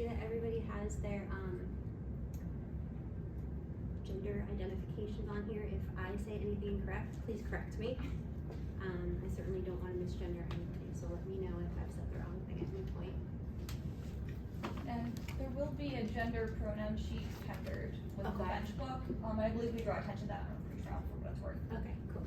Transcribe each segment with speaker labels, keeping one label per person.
Speaker 1: see that everybody has their gender identifications on here. If I say anything incorrect, please correct me. I certainly don't want to misgender anybody, so let me know if I've said the wrong thing at any point.
Speaker 2: And there will be a gender pronoun sheet tendered with the
Speaker 1: Okay.
Speaker 2: bench book. I believe we draw attention to that on a pre-trial for what it's worth.
Speaker 1: Okay, cool.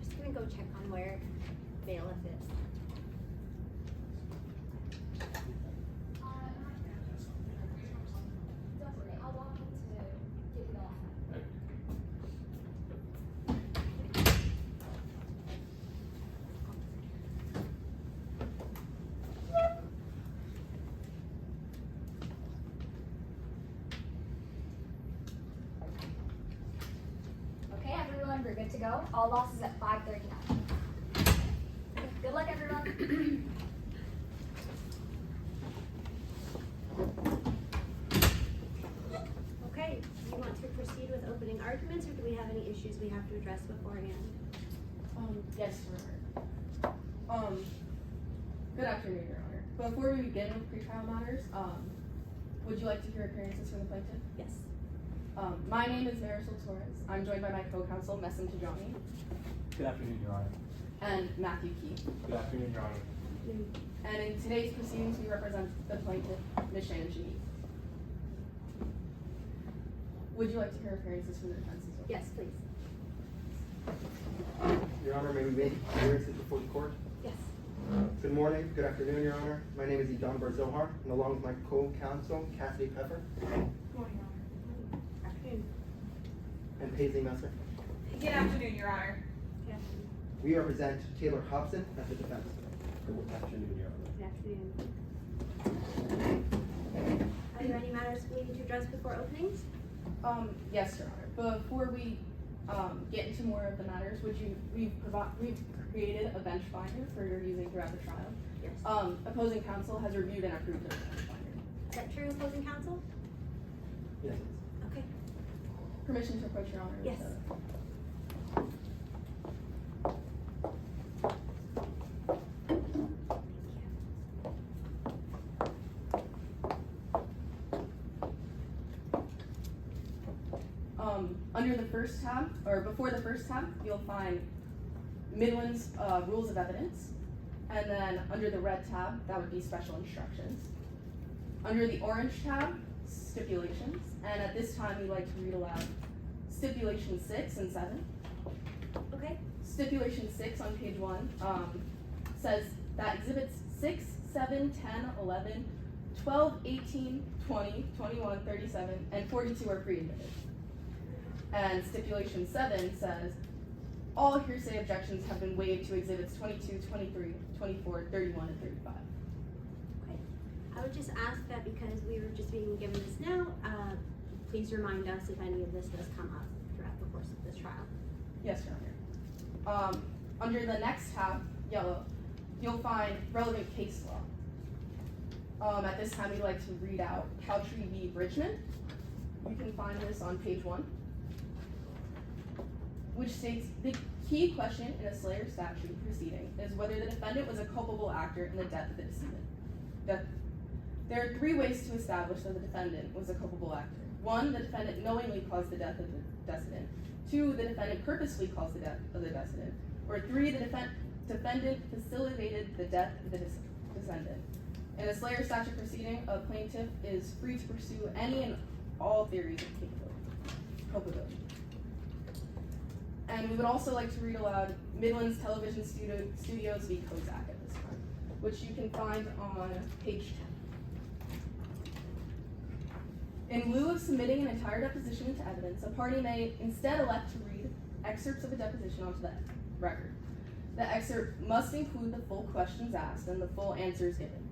Speaker 1: just gonna go check on where bailiff is.
Speaker 2: I'll walk in to get it all.
Speaker 3: Okay, everyone, we're good to go. All losses at 5:39. Good luck, everyone.
Speaker 1: Okay, do you want to proceed with opening arguments, or do we have any issues we have to address beforehand?
Speaker 4: Yes, Your Honor. Good afternoon, Your Honor. Before we begin with pretrial matters, would you like to hear appearances from the plaintiff?
Speaker 1: Yes.
Speaker 4: My name is Marisol Torres. I'm joined by my co-counsel, Messim Tajani,
Speaker 5: Good afternoon, Your Honor.
Speaker 4: and Matthew Key.
Speaker 5: Good afternoon, Your Honor.
Speaker 4: And in today's proceedings, we represent the plaintiff, Ms. Shannon Shaheen. Would you like to hear appearances from the defense as well?
Speaker 1: Yes, please.
Speaker 6: Your Honor, may we make appearances before the court?
Speaker 1: Yes.
Speaker 6: Good morning, good afternoon, Your Honor. My name is Idon Barzohar, and along with my co-counsel, Cassidy Pepper,
Speaker 1: Afternoon.
Speaker 6: and Paisley Messer,
Speaker 2: Good afternoon, Your Honor.
Speaker 1: Good afternoon.
Speaker 6: we represent Taylor Hobson as the defense.
Speaker 5: Good afternoon, Your Honor.
Speaker 1: Good afternoon. Are there any matters we need to address before openings?
Speaker 4: Yes, Your Honor. Before we get into more of the matters, we've created a bench finder for your using throughout the trial.
Speaker 1: Yes.
Speaker 4: Opposing counsel has reviewed and approved the bench finder.
Speaker 1: Is that true, opposing counsel?
Speaker 6: Yes.
Speaker 1: Okay.
Speaker 4: Permission to approach, Your Honor?
Speaker 1: Yes.
Speaker 4: Under the first tab, or before the first tab, you'll find Midland's rules of evidence. And then under the red tab, that would be special instructions. Under the orange tab, stipulations. And at this time, we'd like to read aloud stipulation 6 and 7.
Speaker 1: Okay.
Speaker 4: Stipulation 6 on page 1 says that exhibits 6, 7, 10, 11, 12, 18, 20, 21, 37, and 42 are pre-admitted. And stipulation 7 says, all hearsay objections have been waived to exhibits 22, 23, 24, 31, and 35.
Speaker 1: Okay. I would just ask that because we were just being given this now, please remind us if any of this does come up throughout the course of this trial.
Speaker 4: Yes, Your Honor. Under the next tab, yellow, you'll find relevant case law. At this time, we'd like to read out Caltree v. Bridgman. You can find this on page 1. Which states, the key question in a Slayer statute proceeding is whether the defendant was a culpable actor in the death of the decedent. There are 3 ways to establish that the defendant was a culpable actor. 1, the defendant knowingly caused the death of the decedent. 2, the defendant purposely caused the death of the decedent. Or 3, the defendant facilitated the death of the descendant. In a Slayer statute proceeding, a plaintiff is free to pursue any and all theories of culpability. And we would also like to read aloud Midland's Television Studios v. Kozak at this time, which you can find on page 10. In lieu of submitting an entire deposition into evidence, a party may instead elect to read excerpts of a deposition onto the record. The excerpt must include the full questions asked and the full answers given,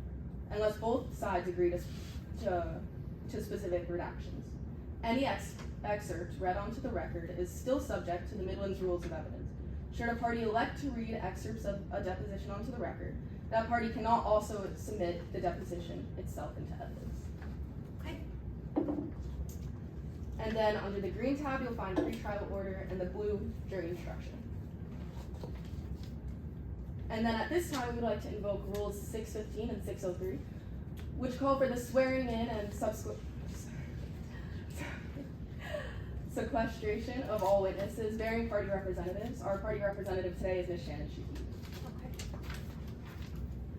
Speaker 4: unless both sides agree to specific redactions. Any excerpt read onto the record is still subject to the Midland's rules of evidence. Should a party elect to read excerpts of a deposition onto the record, that party cannot also submit the deposition itself into evidence.
Speaker 1: Okay.
Speaker 4: And then under the green tab, you'll find pretrial order and the blue jury instruction. And then at this time, we'd like to invoke rules 615 and 603, which call for the swearing in and sequestration of all witnesses bearing party representatives. Our party representative today is Ms. Shannon Shaheen.
Speaker 1: Okay.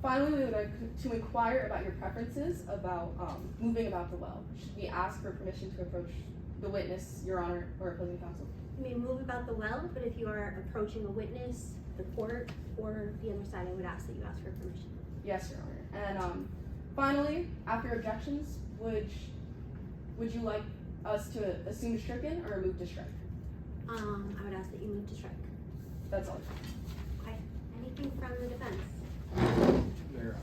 Speaker 4: Finally, we would like to inquire about your preferences about moving about the well. Should we ask for permission to approach the witness, Your Honor, or opposing counsel.
Speaker 1: You may move about the well, but if you are approaching a witness, the court, or the other side, I would ask that you ask for permission.
Speaker 4: Yes, Your Honor. And finally, after objections, would you like us to assume to stricken or move to strike?
Speaker 1: I would ask that you move to strike.
Speaker 4: That's all.
Speaker 1: Okay. Anything from the defense?
Speaker 5: No, Your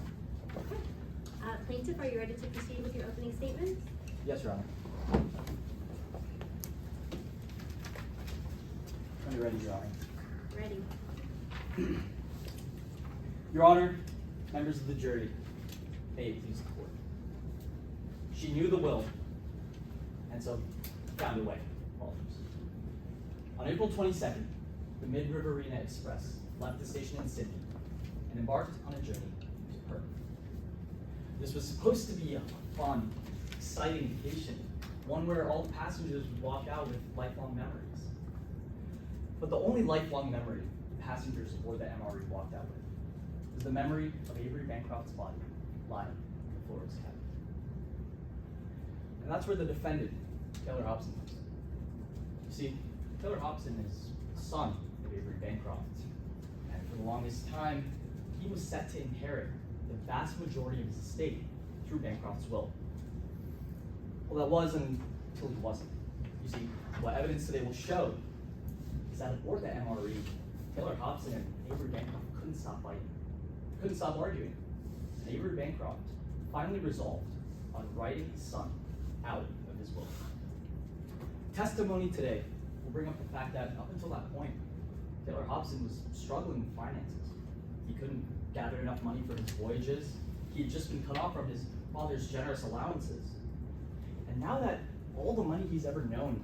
Speaker 5: Honor.
Speaker 1: Plaintiff, are you ready to proceed with your opening statements?
Speaker 5: Yes, Your Honor. When you're ready, Your Honor.
Speaker 1: Ready.
Speaker 5: Your Honor, members of the jury, may it please the court. She knew the will, and so found a way. On April 22nd, the Mid-River Arena Express left the station in Sydney and embarked on a journey to Perth. This was supposed to be a fun, exciting vacation, one where all the passengers would walk out with lifelong memories. But the only lifelong memory the passengers aboard the MRE walked out with was the memory of Avery Bancroft's body lying on the floor of his cabin. And that's where the defendant, Taylor Hobson, comes in. You see, Taylor Hobson is the son of Avery Bancroft, and for the longest time, he was set to inherit the vast majority of his estate through Bancroft's will. Well, that was until he wasn't. You see, what evidence today will show is that aboard the MRE, Taylor Hobson and Avery Bancroft couldn't stop fighting, couldn't stop arguing. And Avery Bancroft finally resolved on writing his son out of his will. Testimony today will bring up the fact that up until that point, Taylor Hobson was struggling with finances. He couldn't gather enough money for his voyages. He had just been cut off from his father's generous allowances. And now that all the money he's ever known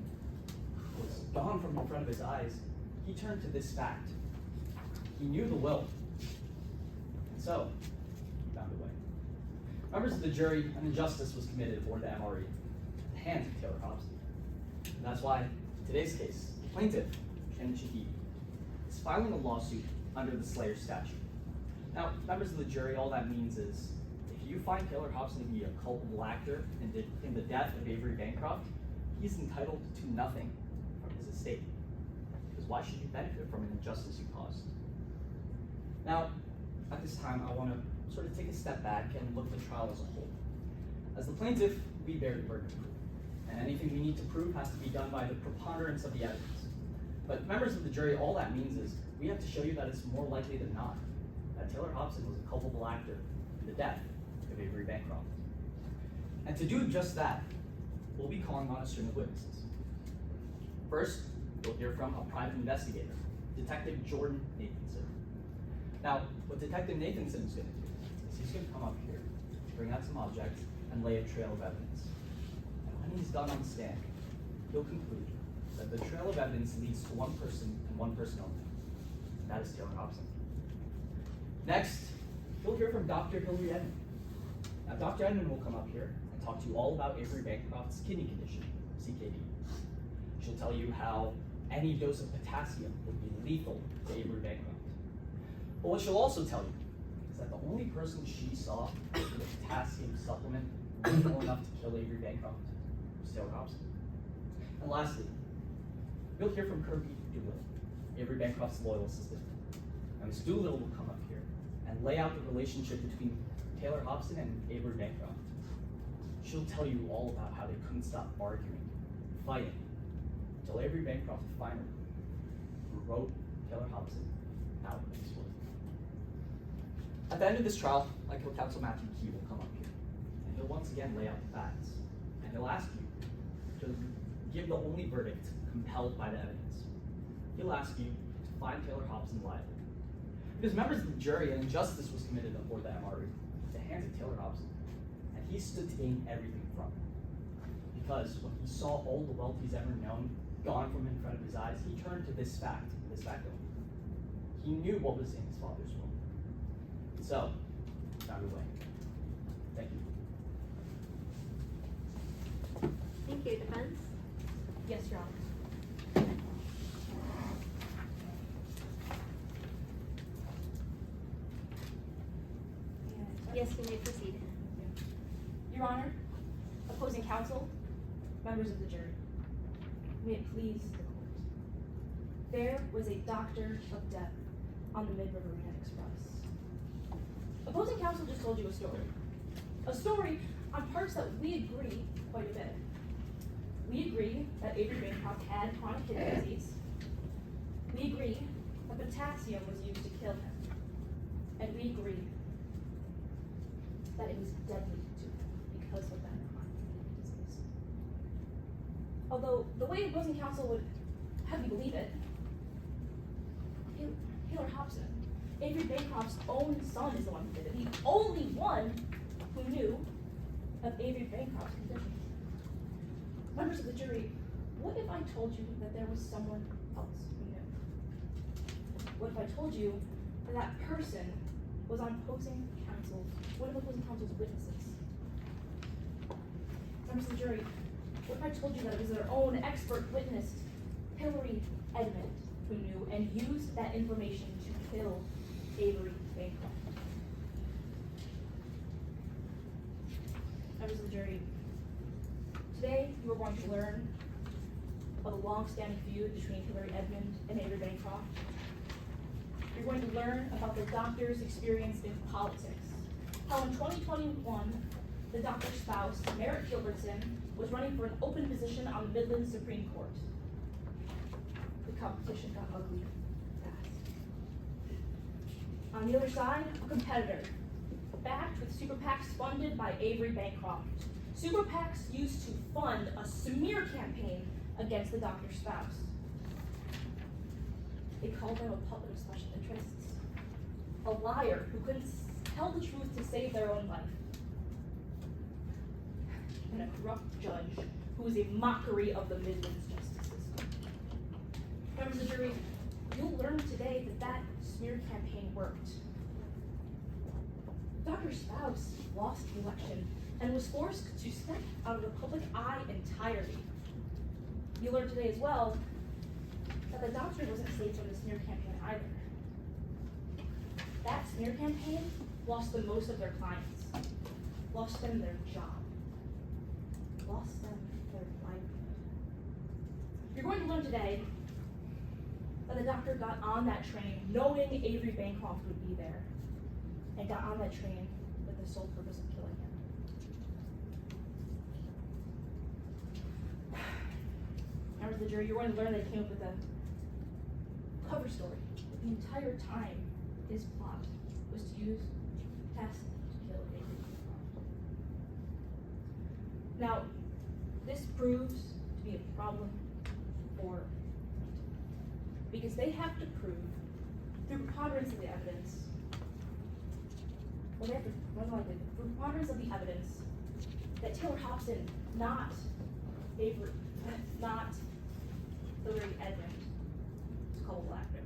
Speaker 5: was gone from in front of his eyes, he turned to this fact. He knew the will. And so, he found a way. Members of the jury, an injustice was committed aboard the MRE at the hands of Taylor Hobson. And that's why, in today's case, the plaintiff, Ken Shahid, is filing a lawsuit under the Slayer statute. Now, members of the jury, all that means is, if you find Taylor Hobson to be a culpable actor in the death of Avery Bancroft, he's entitled to nothing from his estate. Because why should you benefit from an injustice you caused? Now, at this time, I want to sort of take a step back and look at the trial as a whole. As the plaintiff, we bear the burden of proof. And anything we need to prove has to be done by the preponderance of the evidence. But members of the jury, all that means is we have to show you that it's more likely than not that Taylor Hobson was a culpable actor in the death of Avery Bancroft. And to do just that, we'll be calling on a string of witnesses. First, you'll hear from a private investigator, Detective Jordan Nathanson. Now, what Detective Nathanson is going to do is he's going to come up here, bring out some objects, and lay a trail of evidence. And when he's done on the stand, he'll conclude that the trail of evidence leads to one person and one person only. And that is Taylor Hobson. Next, you'll hear from Dr. Hillary Edmond. Now, Dr. Edmond will come up here and talk to you all about Avery Bancroft's kidney condition, CKD. She'll tell you how any dose of potassium would be lethal to Avery Bancroft. But what she'll also tell you is that the only person she saw with a potassium supplement lethal enough to kill Avery Bancroft was Taylor Hobson. And lastly, you'll hear from Kirby Doolittle, Avery Bancroft's loyal assistant. Now, Ms. Doolittle will come up here and lay out the relationship between Taylor Hobson and Avery Bancroft. She'll tell you all about how they couldn't stop arguing, fighting, until Avery Bancroft finally wrote Taylor Hobson out of his will. At the end of this trial, my co-counsel Matthew Key will come up here, and he'll once again lay out the facts, and he'll ask you to give the only verdict compelled by the evidence. He'll ask you to find Taylor Hobson liable. Because members of the jury, an injustice was committed aboard the MRE at the hands of Taylor Hobson, and he stood to gain everything from it. Because when he saw all the wealth he's ever known gone from in front of his eyes, he turned to this fact only. He knew what was in his father's will. And so, he found a way. Thank you.
Speaker 1: Thank you, defense.
Speaker 2: Yes, Your Honor.
Speaker 1: Yes, you may proceed.
Speaker 2: Your Honor, opposing counsel, members of the jury.
Speaker 4: May it please the court. There was a doctor of death on the Mid-River Union Express. Opposing counsel just told you a story. A story on parts that we agree quite a bit. We agree that Avery Bancroft had chronic kidney disease. We agree that potassium was used to kill him. And we agree that it was deadly to him because of that chronic kidney disease. Although the way opposing counsel would have you believe it, Taylor Hobson, Avery Bancroft's own son, is the one who did it. The only one who knew of Avery Bancroft's condition. Members of the jury, what if I told you that there was someone else who knew? What if I told you that that person was one of opposing counsel's witnesses? Members of the jury, what if I told you that it was their own expert witness, Hillary Edmond, who knew and used that information to kill Avery Bancroft? Members of the jury, today you are going to learn of a long-standing feud between Hillary Edmond and Avery Bancroft. You're going to learn about the doctor's experience in politics. How in 2021, the doctor's spouse, Merritt Gilbertson, was running for an open position on the Midland Supreme Court. The competition got ugly fast. On the other side, a competitor, backed with super PACs funded by Avery Bancroft. Super PACs used to fund a smear campaign against the doctor's spouse. They called him a puppet of special interests, a liar who couldn't tell the truth to save their own life, and a corrupt judge who was a mockery of the Midland's justice system. Members of the jury, you'll learn today that that smear campaign worked. Dr. Spouse lost the election and was forced to step out of the public eye entirely. You learned today as well that the doctor wasn't safe from the smear campaign either. That smear campaign lost them most of their clients, lost them their job, lost them their livelihood. You're going to learn today that the doctor got on that train knowing Avery Bancroft would be there, and got on that train with the sole purpose of killing him. Members of the jury, you're going to learn that he came up with a cover story. The entire time, his plot was to use potassium to kill Avery Bancroft. Now, this proves to be a problem for because they have to prove through preponderance of the evidence, through preponderance of the evidence, that Taylor Hobson, not Hillary Edmond, is culpable actor.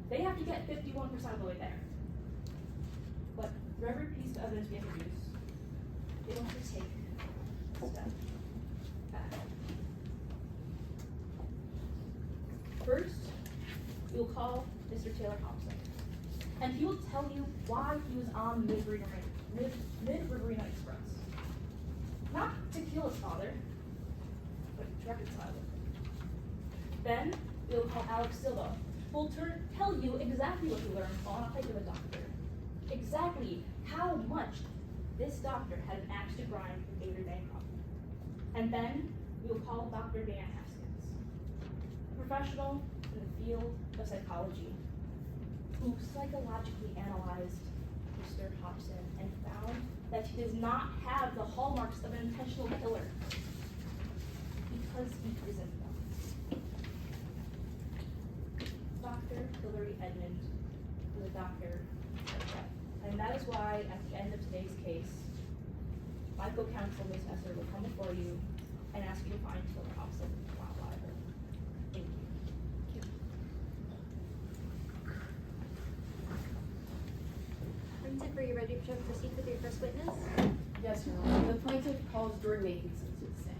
Speaker 4: They have to get 51% of the way there. But for every piece of evidence we introduce, they will have to take a step back. First, we will call Mr. Taylor Hobson, and he will tell you why he was on the Mid-Riverina Express. Not to kill his father, but to reconcile it. Then, we will call Alex Silva, who will tell you exactly what he learned on a hike with a doctor. Exactly how much this doctor had an axe to grind with Avery Bancroft. And then, we will call Dr. Dan Haskins, a professional in the field of psychology, who psychologically analyzed Mr. Hobson and found that he does not have the hallmarks of an intentional killer because he isn't one. Dr. Hillary Edmond was a doctor of death, and that is why at the end of today's case, my co-counsel, Ms. Messer, will come before you and ask you to find Taylor Hobson not liable. Thank you.
Speaker 1: Plaintiff, are you ready to proceed with your first witness?
Speaker 4: Yes, Your Honor. The plaintiff calls Jordan Nathanson to the stand.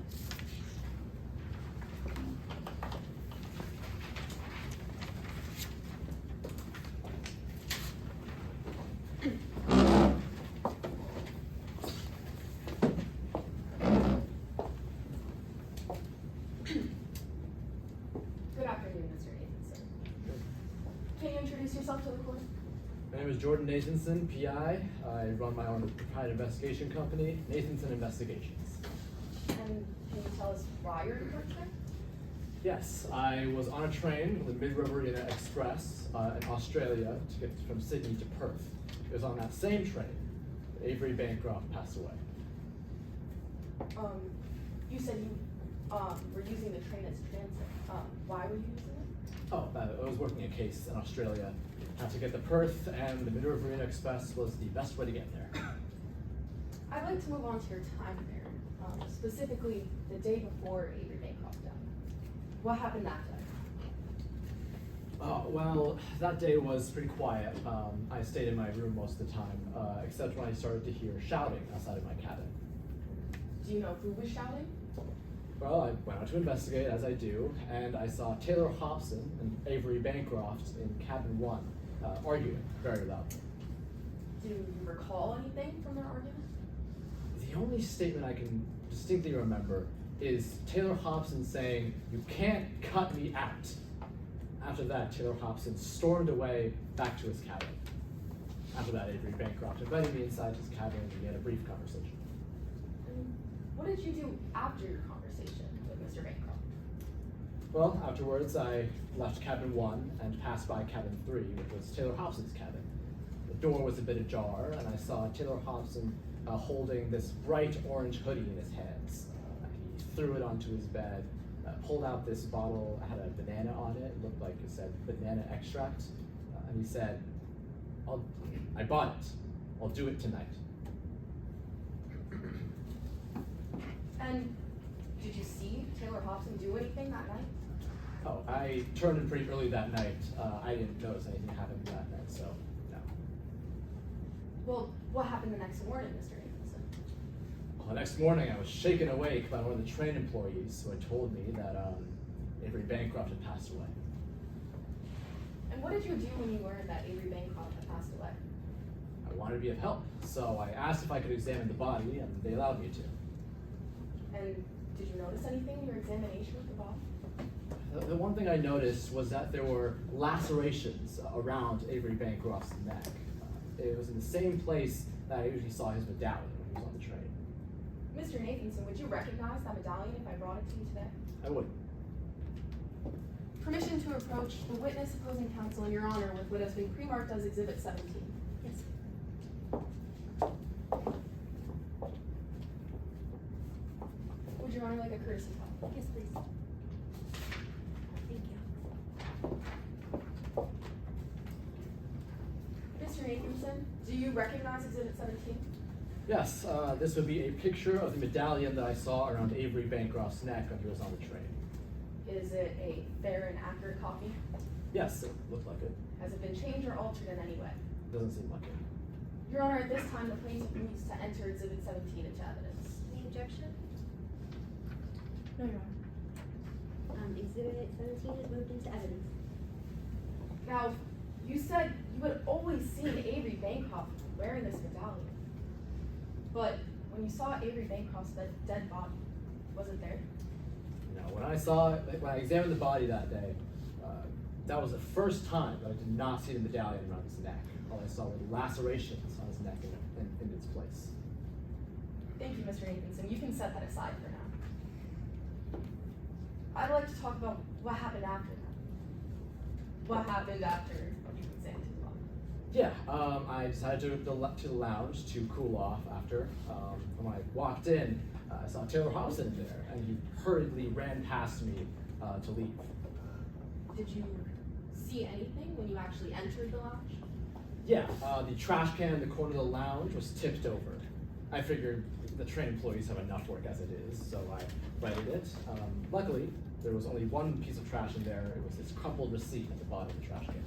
Speaker 4: can you introduce yourself to the court?
Speaker 7: My name is Jordan Nathanson, PI. I run my own private investigation company, Nathanson Investigations.
Speaker 4: And can you tell us why you're in court today?
Speaker 7: Yes, I was on a train, the Mid-River Express in Australia to get from Sydney to Perth. It was on that same train that Avery Bancroft passed away.
Speaker 4: You said you were using the train as transit. Why were you using it?
Speaker 7: Oh, I was working a case in Australia. Had to get to Perth, and the Mid-River Express was the best way to get there.
Speaker 4: I'd like to move on to your time there, specifically the day before Avery Bancroft died. What happened that day?
Speaker 7: Oh, well, that day was pretty quiet. I stayed in my room most of the time, except when I started to hear shouting outside of my cabin.
Speaker 4: Do you know who was shouting?
Speaker 7: Well, I went out to investigate, as I do, and I saw Taylor Hobson and Avery Bancroft in cabin 1, arguing very loudly.
Speaker 4: Do you recall anything from their argument?
Speaker 7: The only statement I can distinctly remember is Taylor Hobson saying, "You can't cut me out." After that, Taylor Hobson stormed away back to his cabin. After that, Avery Bancroft invited me inside his cabin and we had a brief conversation.
Speaker 4: And what did you do after your conversation with Mr. Bancroft?
Speaker 7: Well, afterwards, I left cabin 1 and passed by cabin 3, which was Taylor Hobson's cabin. The door was a bit ajar, and I saw Taylor Hobson holding this bright orange hoodie in his hands. He threw it onto his bed, pulled out this bottle, had a banana on it, looked like it said banana extract, and he said, I bought it. I'll do it tonight.
Speaker 4: And did you see Taylor Hobson do anything that night?
Speaker 7: Oh, I turned in pretty early that night. I didn't notice anything happened that night, so no.
Speaker 4: Well, what happened the next morning, Mr. Nathanson?
Speaker 7: Well, the next morning, I was shaken awake by one of the train employees who had told me that Avery Bancroft had passed away.
Speaker 4: And what did you do when you learned that Avery Bancroft had passed away?
Speaker 7: I wanted to be of help, so I asked if I could examine the body, and they allowed me to.
Speaker 4: And did you notice anything in your examination of the body?
Speaker 7: The one thing I noticed was that there were lacerations around Avery Bancroft's neck. It was in the same place that I usually saw his medallion when he was on the train.
Speaker 4: Mr. Nathanson, would you recognize that medallion if I brought it to you today?
Speaker 7: I would.
Speaker 4: Permission to approach the witness opposing counsel in your honor with what has been pre-marked as Exhibit 17.
Speaker 1: Yes.
Speaker 4: Would your honor like a courtesy call?
Speaker 1: Yes, please. Thank you.
Speaker 4: Mr. Nathanson, do you recognize Exhibit 17?
Speaker 7: Yes, this would be a picture of the medallion that I saw around Avery Bancroft's neck when he was on the train.
Speaker 4: Is it a fair and accurate copy?
Speaker 7: Yes, it looked like it.
Speaker 4: Has it been changed or altered in any way?
Speaker 7: Doesn't seem like it.
Speaker 4: Your honor, at this time, the plaintiff moves to enter Exhibit 17 into evidence.
Speaker 1: Any objection?
Speaker 4: No, your honor.
Speaker 1: Exhibit 17 is moved into evidence.
Speaker 4: Now, you said you had always seen Avery Bancroft wearing this medallion. But when you saw Avery Bancroft's dead body, was it there?
Speaker 7: You know, when I examined the body that day, that was the first time that I did not see the medallion around his neck. All I saw were the lacerations on his neck in its place.
Speaker 4: Thank you, Mr. Nathanson. You can set that aside for now. I'd like to talk about what happened after that. What happened after you examined his body?
Speaker 7: Yeah, I decided to go to the lounge to cool off after. And when I walked in, I saw Taylor Hobson there, and he hurriedly ran past me to leave.
Speaker 4: Did you see anything when you actually entered the lounge?
Speaker 7: Yeah, the trash can in the corner of the lounge was tipped over. I figured the train employees have enough work as it is, so I righted it. Luckily, there was only one piece of trash in there. It was this crumpled receipt at the bottom of the trash can.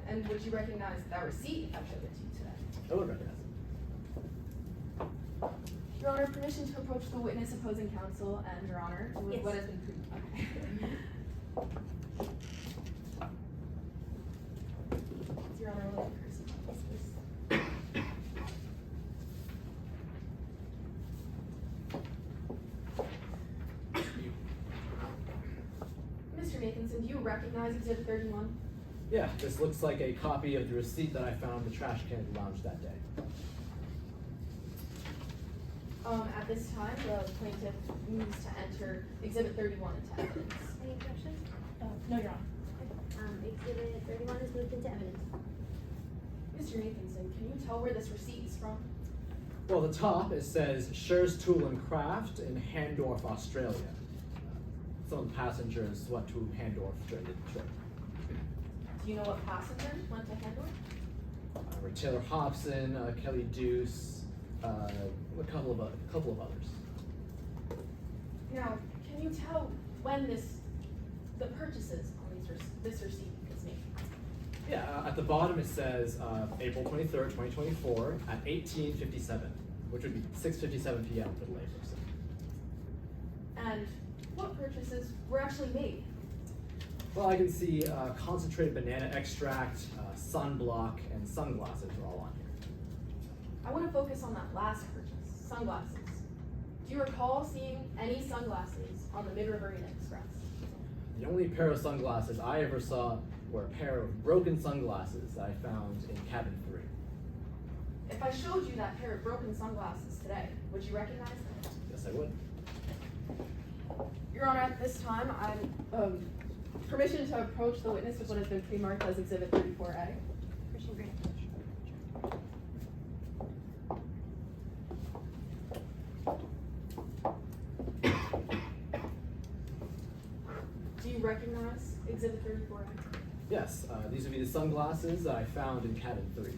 Speaker 4: And would you recognize that receipt if I showed it to you today?
Speaker 7: I would recognize it.
Speaker 4: Your Honor, permission to approach the witness opposing counsel and Your Honor, with
Speaker 1: Yes.
Speaker 4: what has been proved. Okay. Your Honor, will you curse?
Speaker 1: Yes, please.
Speaker 4: Mr. Nathanson, do you recognize Exhibit 31?
Speaker 7: Yeah, this looks like a copy of the receipt that I found in the trash can at the lounge that day.
Speaker 4: At this time, the plaintiff moves to enter Exhibit 31 into evidence.
Speaker 1: Any objections?
Speaker 2: No, Your Honor.
Speaker 1: Exhibit 31 is moved into evidence.
Speaker 4: Mr. Nathanson, can you tell where this receipt is from?
Speaker 7: Well, at the top it says Scher's Tool and Craft in Handorf, Australia. Some of the passengers went to Handorf during the trip.
Speaker 4: Do you know what passenger went to Handorf?
Speaker 7: Were Taylor Hobson, Kelly Deuce, a couple of others.
Speaker 4: Now, can you tell when the purchases on this receipt is made?
Speaker 7: Yeah, at the bottom it says April 23rd, 2024 at 18:57, which would be 6:57 p.m. for the layperson.
Speaker 4: And what purchases were actually made?
Speaker 7: Well, I can see concentrated banana extract, sunblock, and sunglasses are all on here.
Speaker 4: I want to focus on that last purchase, sunglasses. Do you recall seeing any sunglasses on the Mid-River Express?
Speaker 7: The only pair of sunglasses I ever saw were a pair of broken sunglasses that I found in cabin 3.
Speaker 4: If I showed you that pair of broken sunglasses today, would you recognize them?
Speaker 7: Yes, I would.
Speaker 4: Your Honor, at this time, I'm permission to approach the witness with what has been pre-marked as Exhibit 34A.
Speaker 1: Permission granted.
Speaker 4: Do you recognize Exhibit 34A?
Speaker 7: Yes, these would be the sunglasses that I found in cabin 3.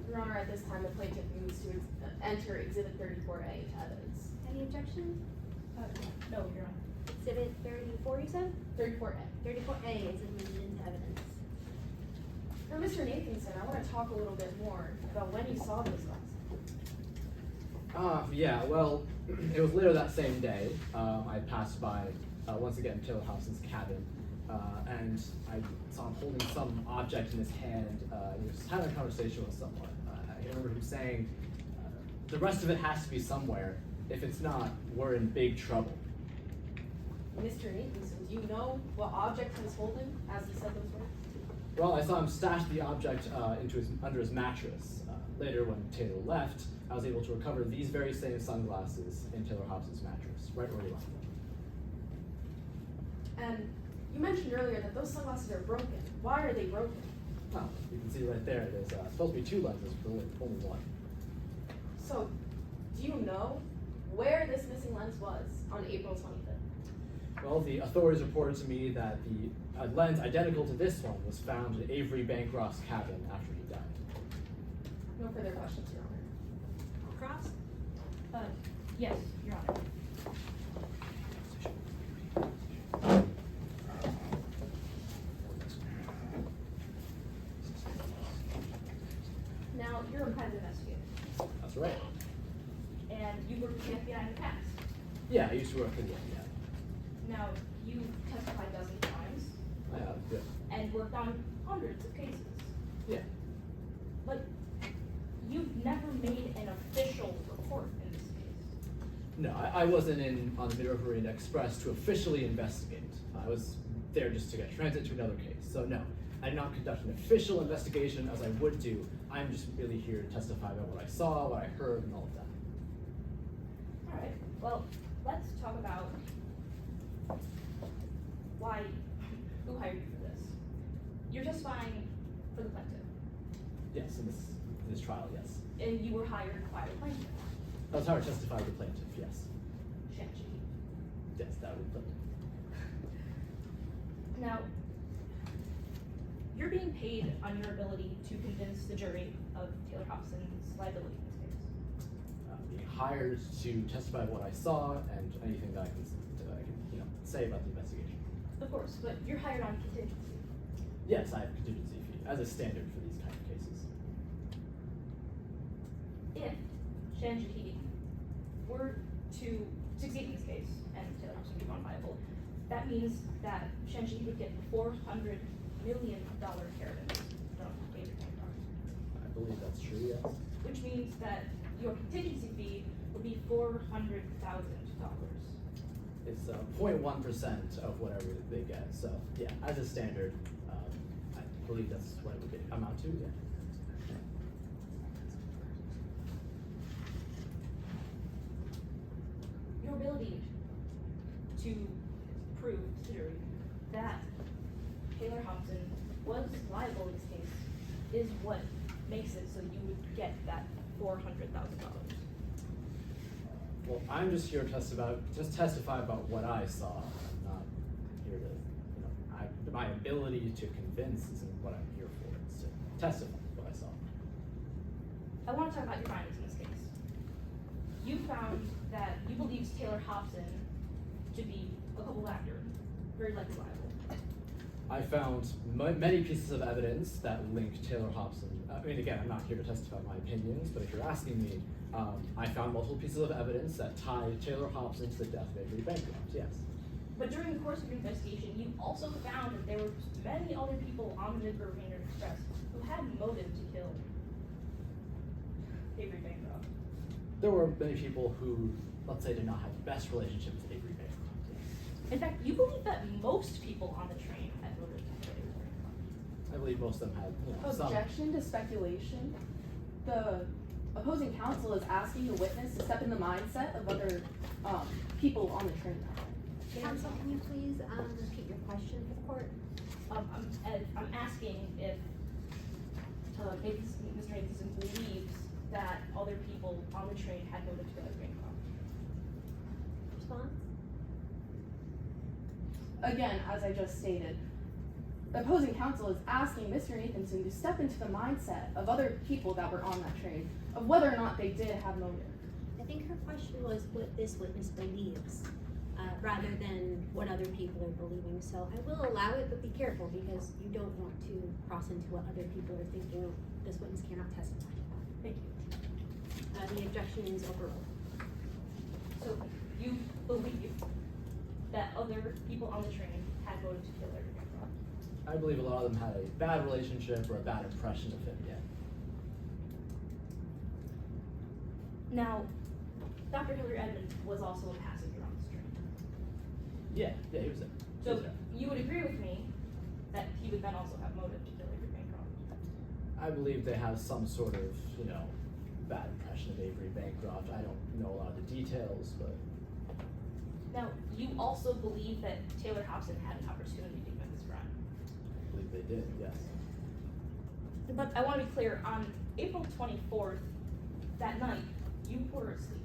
Speaker 4: Your Honor, at this time, the plaintiff moves to enter Exhibit 34A into evidence.
Speaker 1: Any objections?
Speaker 2: No, Your Honor.
Speaker 1: Exhibit 34, you said?
Speaker 4: 34A.
Speaker 1: 34A is admitted into evidence.
Speaker 4: Now, Mr. Nathanson, I want to talk a little bit more about when you saw those glasses.
Speaker 7: Yeah, well, it was later that same day. I passed by, once again, Taylor Hobson's cabin, and I saw him holding some object in his hand. He was having a conversation with someone. I remember him saying, the rest of it has to be somewhere. If it's not, we're in big trouble.
Speaker 4: Mr. Nathanson, do you know what object he was holding as he said those words?
Speaker 7: Well, I saw him stash the object under his mattress. Later, when Taylor left, I was able to recover these very same sunglasses in Taylor Hobson's mattress, right where he left them.
Speaker 4: And you mentioned earlier that those sunglasses are broken. Why are they broken?
Speaker 7: Well, you can see right there, there's supposed to be 2 lenses, but only one.
Speaker 4: So, do you know where this missing lens was on April 25th?
Speaker 7: Well, the authorities reported to me that the lens identical to this one was found in Avery Bancroft's cabin after he died.
Speaker 4: No further questions, Your Honor.
Speaker 1: Cross?
Speaker 2: Yes, Your Honor. Now, you're a private investigator,
Speaker 7: That's right.
Speaker 2: and you worked with the FBI in the past.
Speaker 7: Yeah, I used to work for the FBI.
Speaker 2: Now, you testified dozens of times
Speaker 7: I have, yeah.
Speaker 2: and worked on hundreds of cases.
Speaker 7: Yeah.
Speaker 2: But you've never made an official report in this case.
Speaker 7: No, I wasn't in on the Mid-River Express to officially investigate. I was there just to get transit to another case. So no, I did not conduct an official investigation as I would do. I'm just really here to testify about what I saw, what I heard, and all of that.
Speaker 2: All right, well, let's talk about who hired you for this. You're testifying for the plaintiff,
Speaker 7: Yes, in this trial, yes.
Speaker 2: and you were hired by the plaintiff,
Speaker 7: I was hired to testify the plaintiff, yes.
Speaker 2: Shanchi.
Speaker 7: Yes, that would be plaintiff.
Speaker 2: Now, you're being paid on your ability to convince the jury of Taylor Hobson's liability in this case.
Speaker 7: Being hired to testify what I saw and anything that I can say about the investigation.
Speaker 2: Of course, but you're hired on contingency.
Speaker 7: Yes, I have contingency fee as a standard for these kind of cases.
Speaker 2: If Shan Shahidi were to succeed in this case and Taylor Hobson be found liable, that means that Shan Shahidi would get $400 million inheritance from Avery Bancroft,
Speaker 7: I believe that's true, yes.
Speaker 2: which means that your contingency fee would be $400,000.
Speaker 7: It's 0.1% of whatever they get. So yeah, as a standard, believe that's what it would amount to, yeah.
Speaker 2: Your ability to prove to the jury that Taylor Hobson was liable in this case is what makes it so you would get that $400,000.
Speaker 7: Well, I'm just here to testify about what I saw. I'm not here to, my ability to convince isn't what I'm here for. It's to testify what I saw.
Speaker 2: I want to talk about your findings in this case. You found that you believed Taylor Hobson to be a culpable actor, very likely liable.
Speaker 7: I found many pieces of evidence that link Taylor Hobson. I mean, again, I'm not here to testify my opinions, but if you're asking me, I found multiple pieces of evidence that tie Taylor Hobson to the death of Avery Bancroft, yes.
Speaker 2: But during the course of your investigation, you also found that there were many other people on the Midway Ranger Express who had motive to kill Avery Bancroft.
Speaker 7: There were many people who, let's say, did not have the best relationship with Avery Bancroft, yes.
Speaker 2: In fact, you believe that most people on the train had motive to kill Avery Bancroft.
Speaker 7: I believe most of them had, some.
Speaker 4: Objection to speculation. The opposing counsel is asking the witness to step in the mindset of other people on the train that day.
Speaker 1: Counsel, can you please repeat your question for the court?
Speaker 2: I'm asking if Mr. Nathanson believes that other people on the train had motive to kill Avery Bancroft.
Speaker 1: Response?
Speaker 4: Again, as I just stated, the opposing counsel is asking Mr. Nathanson to step into the mindset of other people that were on that train, of whether or not they did have motive.
Speaker 1: I think her question was what this witness believes, rather than what other people are believing. So I will allow it, but be careful because you don't want to cross into what other people are thinking. This witness cannot testify to that.
Speaker 2: Thank you.
Speaker 1: The objection is overruled.
Speaker 2: So you believe that other people on the train had motive to kill Avery Bancroft.
Speaker 7: I believe a lot of them had a bad relationship or a bad impression of him, yeah.
Speaker 2: Now, Dr. Hillary Edmonds was also a passenger on this train.
Speaker 7: Yeah, he was there. He
Speaker 2: So
Speaker 7: was there.
Speaker 2: you would agree with me that he would then also have motive to kill Avery Bancroft.
Speaker 7: I believe they have some sort of, bad impression of Avery Bancroft. I don't know a lot of the details, but
Speaker 2: Now, you also believe that Taylor Hobson had an opportunity to commit this crime.
Speaker 7: I believe they did, yes.
Speaker 2: But I want to be clear, on April 24th, that night, you were asleep.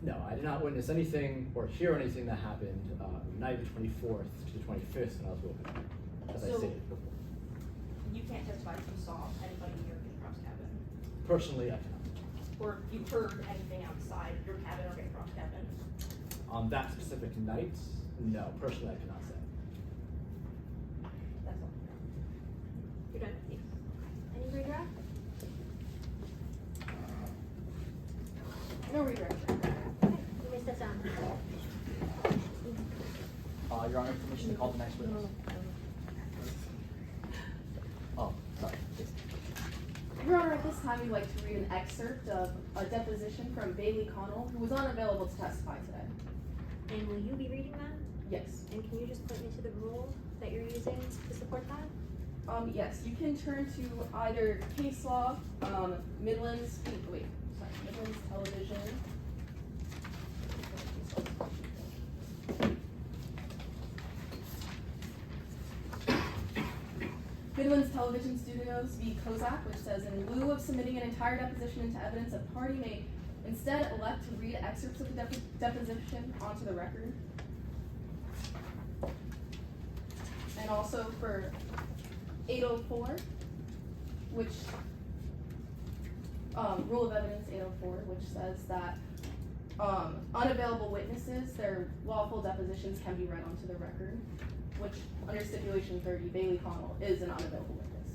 Speaker 7: No, I did not witness anything or hear anything that happened the night of the 24th to the 25th when I was woken up, as I
Speaker 2: So-
Speaker 7: stated before.
Speaker 2: You can't testify if you saw anybody in your Bancroft's cabin,
Speaker 7: Personally, I cannot.
Speaker 2: or you heard anything outside your cabin or Bancroft's cabin.
Speaker 7: On that specific night, no, personally I cannot say.
Speaker 2: That's all.
Speaker 1: You're done? Yeah. Any redirect?
Speaker 4: No redirect.
Speaker 1: Okay, you may step down.
Speaker 5: Your Honor, permission to call the next witness. Oh, sorry. Yes.
Speaker 4: Your Honor, at this time we'd like to read an excerpt of a deposition from Bailey Connell, who was unavailable to testify today.
Speaker 1: And will you be reading that?
Speaker 4: Yes.
Speaker 1: And can you just point me to the rule that you're using to support that?
Speaker 4: Yes, you can turn to either case law, Midlands Television. Midlands Television Studios v. Kozak, which says, in lieu of submitting an entire deposition into evidence, a party may instead elect to read excerpts of the deposition onto the record. And also for 804, which, Rule of Evidence 804, which says that unavailable witnesses, their lawful depositions can be read onto the record, which under stipulation 30, Bailey Connell is an unavailable witness.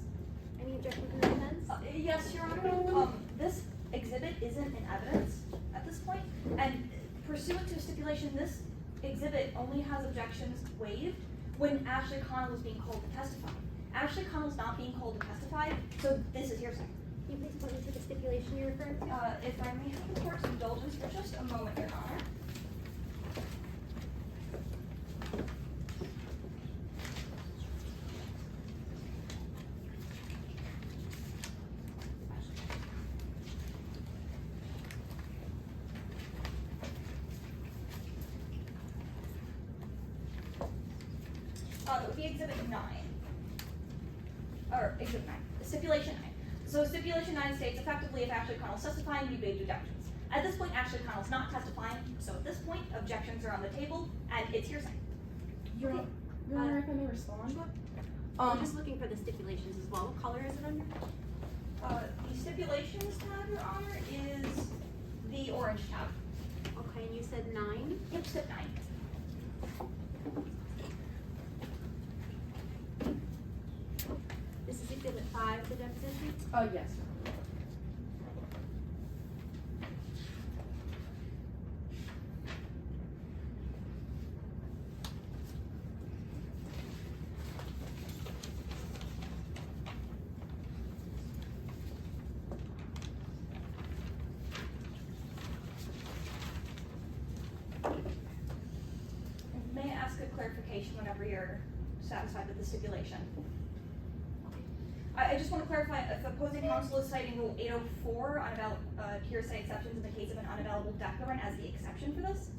Speaker 1: Any objection from the defense?
Speaker 8: Yes, Your Honor. This exhibit isn't in evidence at this point, and pursuant to stipulation, this exhibit only has objections waived when Ashley Connell was being called to testify. Ashley Connell's not being called to testify, so this is hearsay.
Speaker 1: Can you please point me to the stipulation you're referring to?
Speaker 8: If I may have the court's indulgence for just a moment, Your Honor. that would be exhibit 9. Or exhibit 9, stipulation 9. So stipulation 9 states effectively if Ashley Connell's testifying, we waived objections. At this point, Ashley Connell's not testifying, so at this point, objections are on the table, and it's hearsay.
Speaker 4: Your Honor, if I may respond?
Speaker 1: I'm just looking for the stipulations as well. What color is it under?
Speaker 8: The stipulations tab, Your Honor, is the orange tab.
Speaker 1: Okay, and you said 9?
Speaker 8: Yep, stip 9.
Speaker 1: This is exhibit 5, the deposition?
Speaker 4: Yes, Your Honor.
Speaker 8: May I ask a clarification whenever you're satisfied with the stipulation? I just want to clarify, if opposing counsel is citing Rule 804, hearsay exceptions in the case of an unavailable declarant as the exception for this?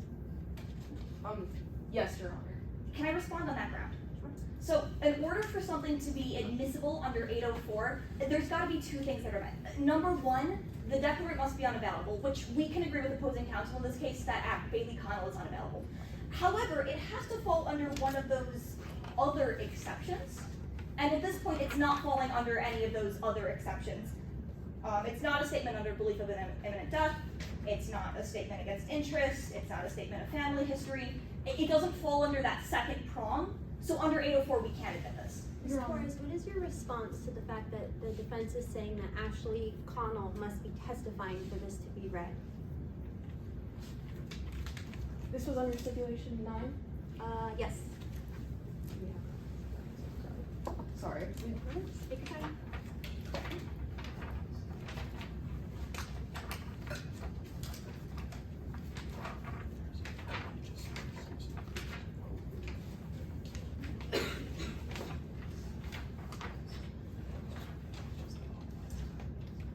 Speaker 4: Yes, Your Honor.
Speaker 8: Can I respond on that ground? So, in order for something to be admissible under 804, there's got to be 2 things that are met. Number 1, the declarant must be unavailable, which we can agree with opposing counsel in this case that Bailey Connell is unavailable. However, it has to fall under one of those other exceptions, and at this point, it's not falling under any of those other exceptions. It's not a statement under belief of an imminent death. It's not a statement against interest. It's not a statement of family history. It doesn't fall under that second prong. So under 804, we can't admit this.
Speaker 1: Ms. Torres, what is your response to the fact that the defense is saying that Ashley Connell must be testifying for this to be read?
Speaker 4: This was under stipulation 9?
Speaker 1: Yes.
Speaker 4: Sorry.
Speaker 1: Take your time.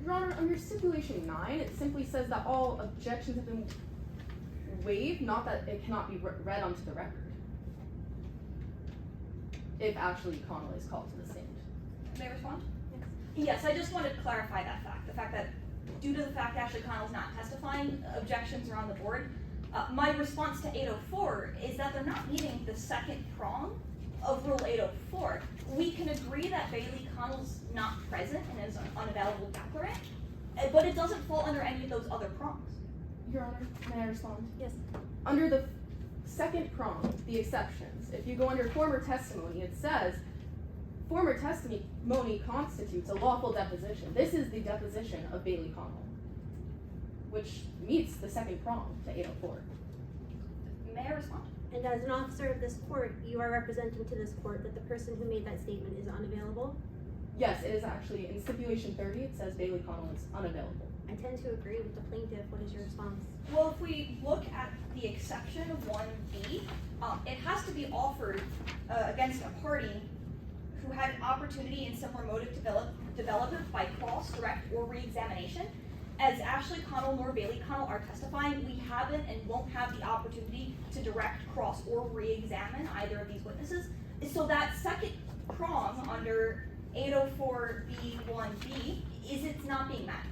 Speaker 4: Your Honor, under stipulation 9, it simply says that all objections have been waived, not that it cannot be read onto the record. If Ashley Connell is called to the stand.
Speaker 8: May I respond? Yes, I just wanted to clarify that fact. The fact that due to the fact Ashley Connell's not testifying, objections are on the board. My response to 804 is that they're not meeting the second prong of Rule 804. We can agree that Bailey Connell's not present and is an unavailable declarant, but it doesn't fall under any of those other prongs.
Speaker 4: Your Honor, may I respond?
Speaker 1: Yes.
Speaker 4: Under the second prong, the exceptions, if you go under former testimony, it says former testimony constitutes a lawful deposition. This is the deposition of Bailey Connell, which meets the second prong to 804.
Speaker 8: May I respond?
Speaker 1: And as an officer of this court, you are representing to this court that the person who made that statement is unavailable?
Speaker 4: Yes, it is actually, in stipulation 30, it says Bailey Connell is unavailable.
Speaker 1: I tend to agree with the plaintiff. What is your response?
Speaker 8: Well, if we look at the exception of 1B, it has to be offered against a party who had an opportunity in similar motive development by cross, direct, or re-examination. As Ashley Connell nor Bailey Connell are testifying, we haven't and won't have the opportunity to direct, cross, or re-examine either of these witnesses. So that second prong under 804B1B it's not being met.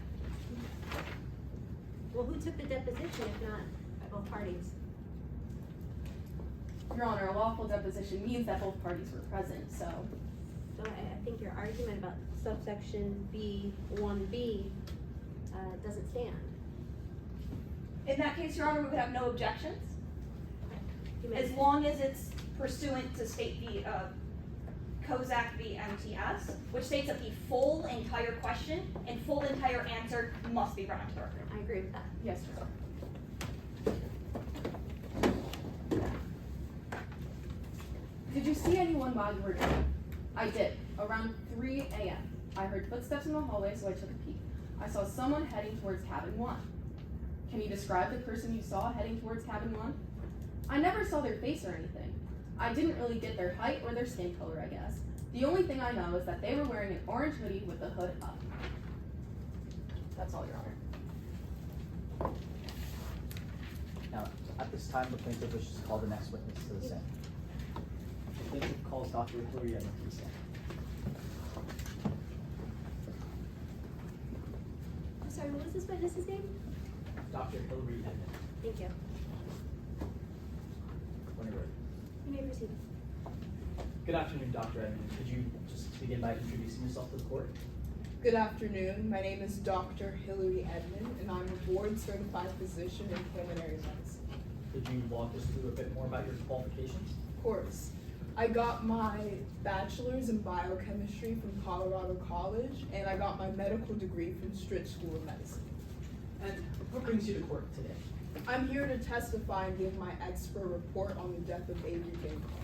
Speaker 1: Well, who took the deposition if not by both parties?
Speaker 4: Your Honor, a lawful deposition means that both parties were present, so.
Speaker 1: So I think your argument about subsection B1B doesn't stand.
Speaker 8: In that case, Your Honor, we would have no objections,
Speaker 1: You
Speaker 8: as
Speaker 1: may-
Speaker 8: long as it's pursuant to state v. Kozak v. MTS, which states that the full entire question and full entire answer must be run onto the record.
Speaker 1: I agree with that.
Speaker 4: Yes, Your Honor. Did you see anyone while you were drunk? I did. Around 3 a.m. I heard footsteps in the hallway, so I took a peek. I saw someone heading towards cabin 1. Can you describe the person you saw heading towards cabin 1? I never saw their face or anything. I didn't really get their height or their skin color, I guess. The only thing I know is that they were wearing an orange hoodie with the hood up. That's all, Your Honor.
Speaker 5: Now, at this time, the plaintiff wishes to call the next witness to the stand. The plaintiff calls calls Dr. Hillary Edmond, please stand.
Speaker 1: I'm sorry, what was this witness's name?
Speaker 5: Dr. Hillary Edmond,
Speaker 1: Thank you.
Speaker 5: when you're ready.
Speaker 1: You may proceed.
Speaker 5: Good afternoon, Dr. Edmond. Could you just begin by introducing yourself to the court?
Speaker 9: Good afternoon. My name is Dr. Hillary Edmond, and I'm a board-certified physician in pulmonary medicine.
Speaker 5: Could you walk us through a bit more about your qualifications?
Speaker 9: Of course, I got my bachelor's in biochemistry from Colorado College, and I got my medical degree from Stritch School of Medicine.
Speaker 5: And what brings you to court today?
Speaker 9: I'm here to testify and give my expert report on the death of Avery Bancroft.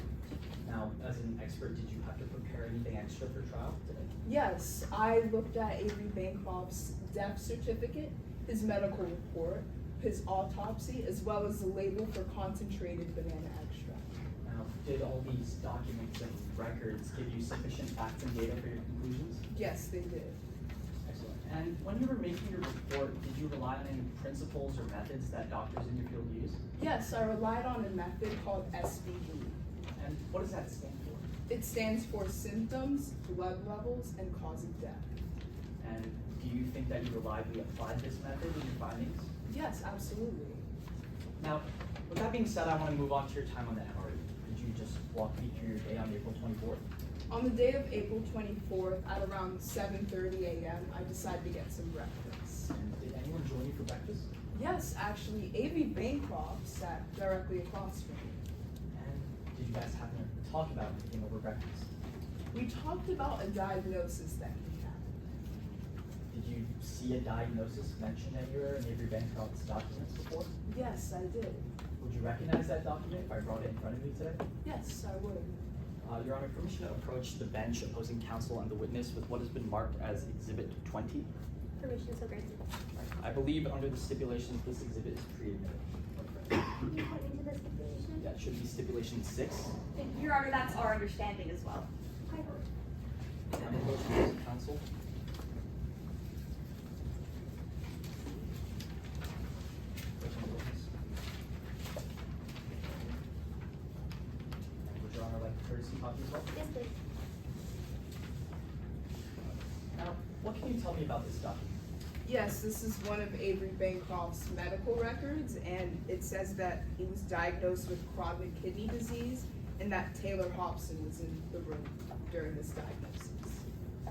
Speaker 5: Now, as an expert, did you have to prepare anything extra for trial today?
Speaker 9: Yes, I looked at Avery Bancroft's death certificate, his medical report, his autopsy, as well as the label for concentrated banana extract.
Speaker 5: Now, did all these documents and records give you sufficient facts and data for your conclusions?
Speaker 9: Yes, they did.
Speaker 5: Excellent. And when you were making your report, did you rely on any principles or methods that doctors in your field use?
Speaker 9: Yes, I relied on a method called SBD.
Speaker 5: And what does that stand for?
Speaker 9: It stands for symptoms, blood levels, and cause of death.
Speaker 5: And do you think that you reliably applied this method in your findings?
Speaker 9: Yes, absolutely.
Speaker 5: Now, with that being said, I want to move on to your time on the MRE. Could you just walk me through your day on April 24th?
Speaker 9: On the day of April 24th at around 7:30 a.m., I decided to get some breakfast.
Speaker 5: And did anyone join you for breakfast?
Speaker 9: Yes, actually, Avery Bancroft sat directly across from me.
Speaker 5: And did you guys happen to talk about anything over breakfast?
Speaker 9: We talked about a diagnosis that he had.
Speaker 5: Did you see a diagnosis mentioned anywhere in Avery Bancroft's documents before?
Speaker 9: Yes, I did.
Speaker 5: Would you recognize that document if I brought it in front of you today?
Speaker 9: Yes, I would.
Speaker 5: Your Honor, permission to approach the bench opposing counsel and the witness with what has been marked as Exhibit 20.
Speaker 1: Permission so granted.
Speaker 5: I believe under the stipulations, this exhibit is pre-admitted.
Speaker 1: Can you point me to the stipulation?
Speaker 5: That should be stipulation 6.
Speaker 8: Your Honor, that's our understanding as well.
Speaker 5: I'm approaching counsel. Approaching the witness. And would Your Honor like a courtesy copy as well?
Speaker 1: Yes, please.
Speaker 5: Now, what can you tell me about this document?
Speaker 9: Yes, this is one of Avery Bancroft's medical records, and it says that he was diagnosed with chronic kidney disease and that Taylor Hobson was in the room during this diagnosis.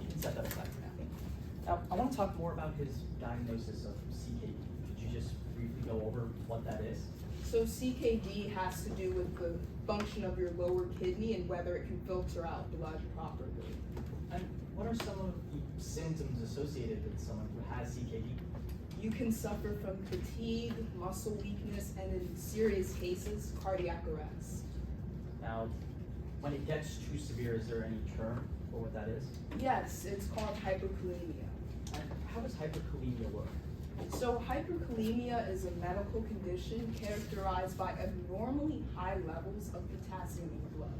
Speaker 5: You can set that aside for now. Now, I want to talk more about his diagnosis of CKD. Could you just briefly go over what that is?
Speaker 9: So CKD has to do with the function of your lower kidney and whether it can filter out blood properly.
Speaker 5: And what are some of the symptoms associated with someone who has CKD?
Speaker 9: You can suffer from fatigue, muscle weakness, and in serious cases, cardiac arrest.
Speaker 5: Now, when it gets too severe, is there any term for what that is?
Speaker 9: Yes, it's called hyperkalemia.
Speaker 5: And how does hyperkalemia work?
Speaker 9: So hyperkalemia is a medical condition characterized by abnormally high levels of potassium in the blood.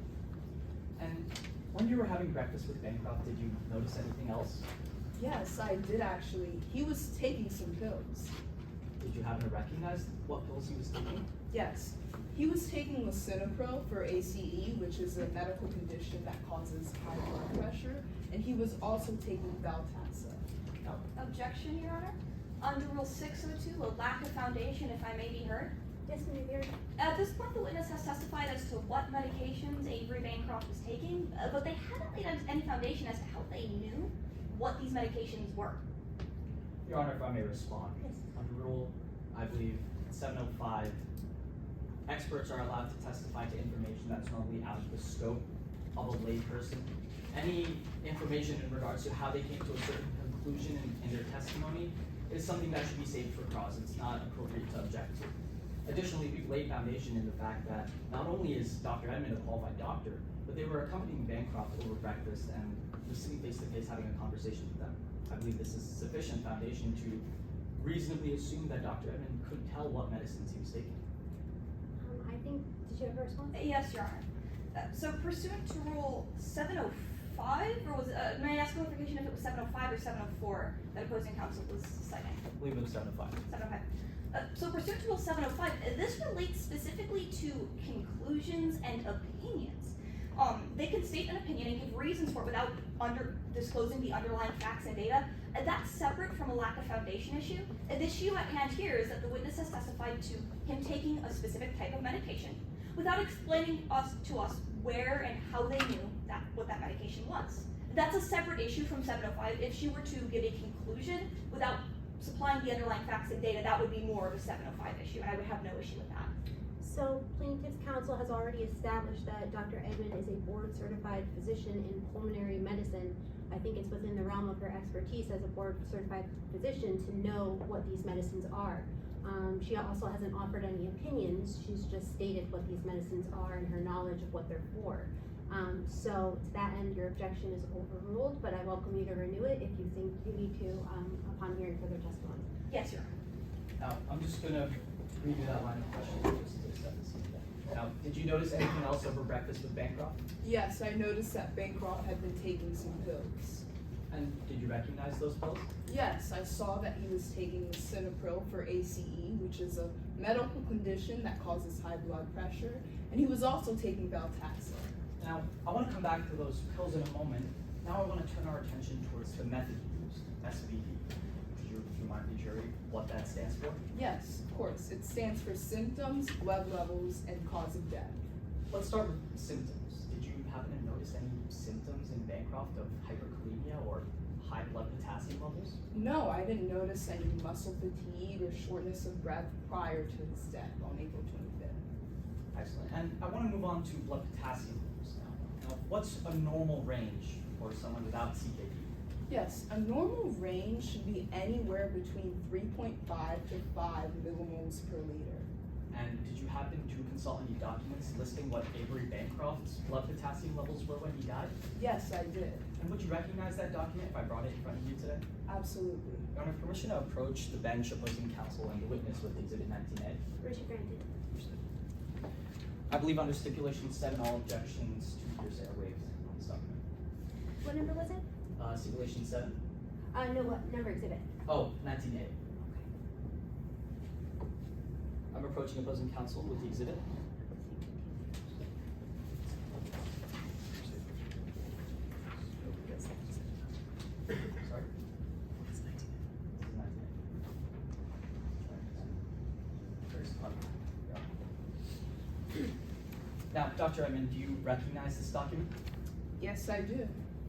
Speaker 5: And when you were having breakfast with Bancroft, did you notice anything else?
Speaker 9: Yes, I did actually. He was taking some pills.
Speaker 5: Did you happen to recognize what pills he was taking?
Speaker 9: Yes, he was taking lisinopril for ACE, which is a medical condition that causes high blood pressure, and he was also taking Valtasa.
Speaker 5: No.
Speaker 8: Objection, Your Honor. Under Rule 602, a lack of foundation, if I may be heard.
Speaker 1: Yes, may be heard.
Speaker 8: At this point, the witness has testified as to what medications Avery Bancroft was taking, but they haven't laid any foundation as to how they knew what these medications were.
Speaker 5: Your Honor, if I may respond.
Speaker 1: Yes.
Speaker 5: Under Rule, I believe, 705, experts are allowed to testify to information that's normally out of the scope of a layperson. Any information in regards to how they came to a certain conclusion in their testimony is something that should be saved for cross. It's not appropriate to object to. Additionally, we've laid foundation in the fact that not only is Dr. Edmond a qualified doctor, but they were accompanying Bancroft over breakfast and was sitting face to face having a conversation with them. I believe this is sufficient foundation to reasonably assume that Dr. Edmond couldn't tell what medicines he was taking.
Speaker 1: I think, did you have a response?
Speaker 8: Yes, Your Honor. So pursuant to Rule 705, or was it, may I ask clarification if it was 705 or 704 that opposing counsel was citing?
Speaker 5: I believe it was 705.
Speaker 8: 705. So pursuant to Rule 705, this relates specifically to conclusions and opinions. they can state an opinion and give reasons for it without disclosing the underlying facts and data. And that's separate from a lack of foundation issue. And the issue at hand here is that the witness has testified to him taking a specific type of medication without explaining to us where and how they knew what that medication was. That's a separate issue from 705. If she were to give a conclusion without supplying the underlying facts and data, that would be more of a 705 issue, and I would have no issue with that.
Speaker 1: So plaintiff's counsel has already established that Dr. Edmond is a board-certified physician in pulmonary medicine. I think it's within the realm of her expertise as a board-certified physician to know what these medicines are. She also hasn't offered any opinions. She's just stated what these medicines are and her knowledge of what they're for. So to that end, your objection is overruled, but I welcome you to renew it if you think you need to upon hearing further testimony.
Speaker 8: Yes, Your Honor.
Speaker 5: Now, I'm just gonna redo that line of questioning just to set this up. Now, did you notice anything else over breakfast with Bancroft?
Speaker 9: Yes, I noticed that Bancroft had been taking some pills.
Speaker 5: And did you recognize those pills?
Speaker 9: Yes, I saw that he was taking Cinepril for ACE, which is a medical condition that causes high blood pressure, and he was also taking Veltacin.
Speaker 5: Now, I want to come back to those pills in a moment. Now I want to turn our attention towards the method used, SVD. Could you remind the jury what that stands for?
Speaker 9: Yes, of course. It stands for symptoms, blood levels, and cause of death.
Speaker 5: Let's start with symptoms. Did you happen to notice any symptoms in Bancroft of hyperkalemia or high blood potassium levels?
Speaker 9: No, I didn't notice any muscle fatigue or shortness of breath prior to his death on April 25th.
Speaker 5: Excellent. And I want to move on to blood potassium levels now. Now, what's a normal range for someone without CKD?
Speaker 9: Yes, a normal range should be anywhere between 3.5 to 5 millimoles per liter.
Speaker 5: And did you happen to consult any documents listing what Avery Bancroft's blood potassium levels were when he died?
Speaker 9: Yes, I did.
Speaker 5: And would you recognize that document if I brought it in front of you today?
Speaker 9: Absolutely.
Speaker 5: Your Honor, permission to approach the bench opposing counsel and the witness with Exhibit 19A.
Speaker 1: Permission granted.
Speaker 5: I believe under stipulation 7, all objections to hearsay are waived on this document.
Speaker 1: What number was it?
Speaker 5: Stipulation 7?
Speaker 1: No, what number exhibit?
Speaker 5: Oh, 19A. I'm approaching opposing counsel with the exhibit. Sorry? This is 19A. First one. Yeah. Now, Dr. Edmond, do you recognize this document?
Speaker 9: Yes, I do.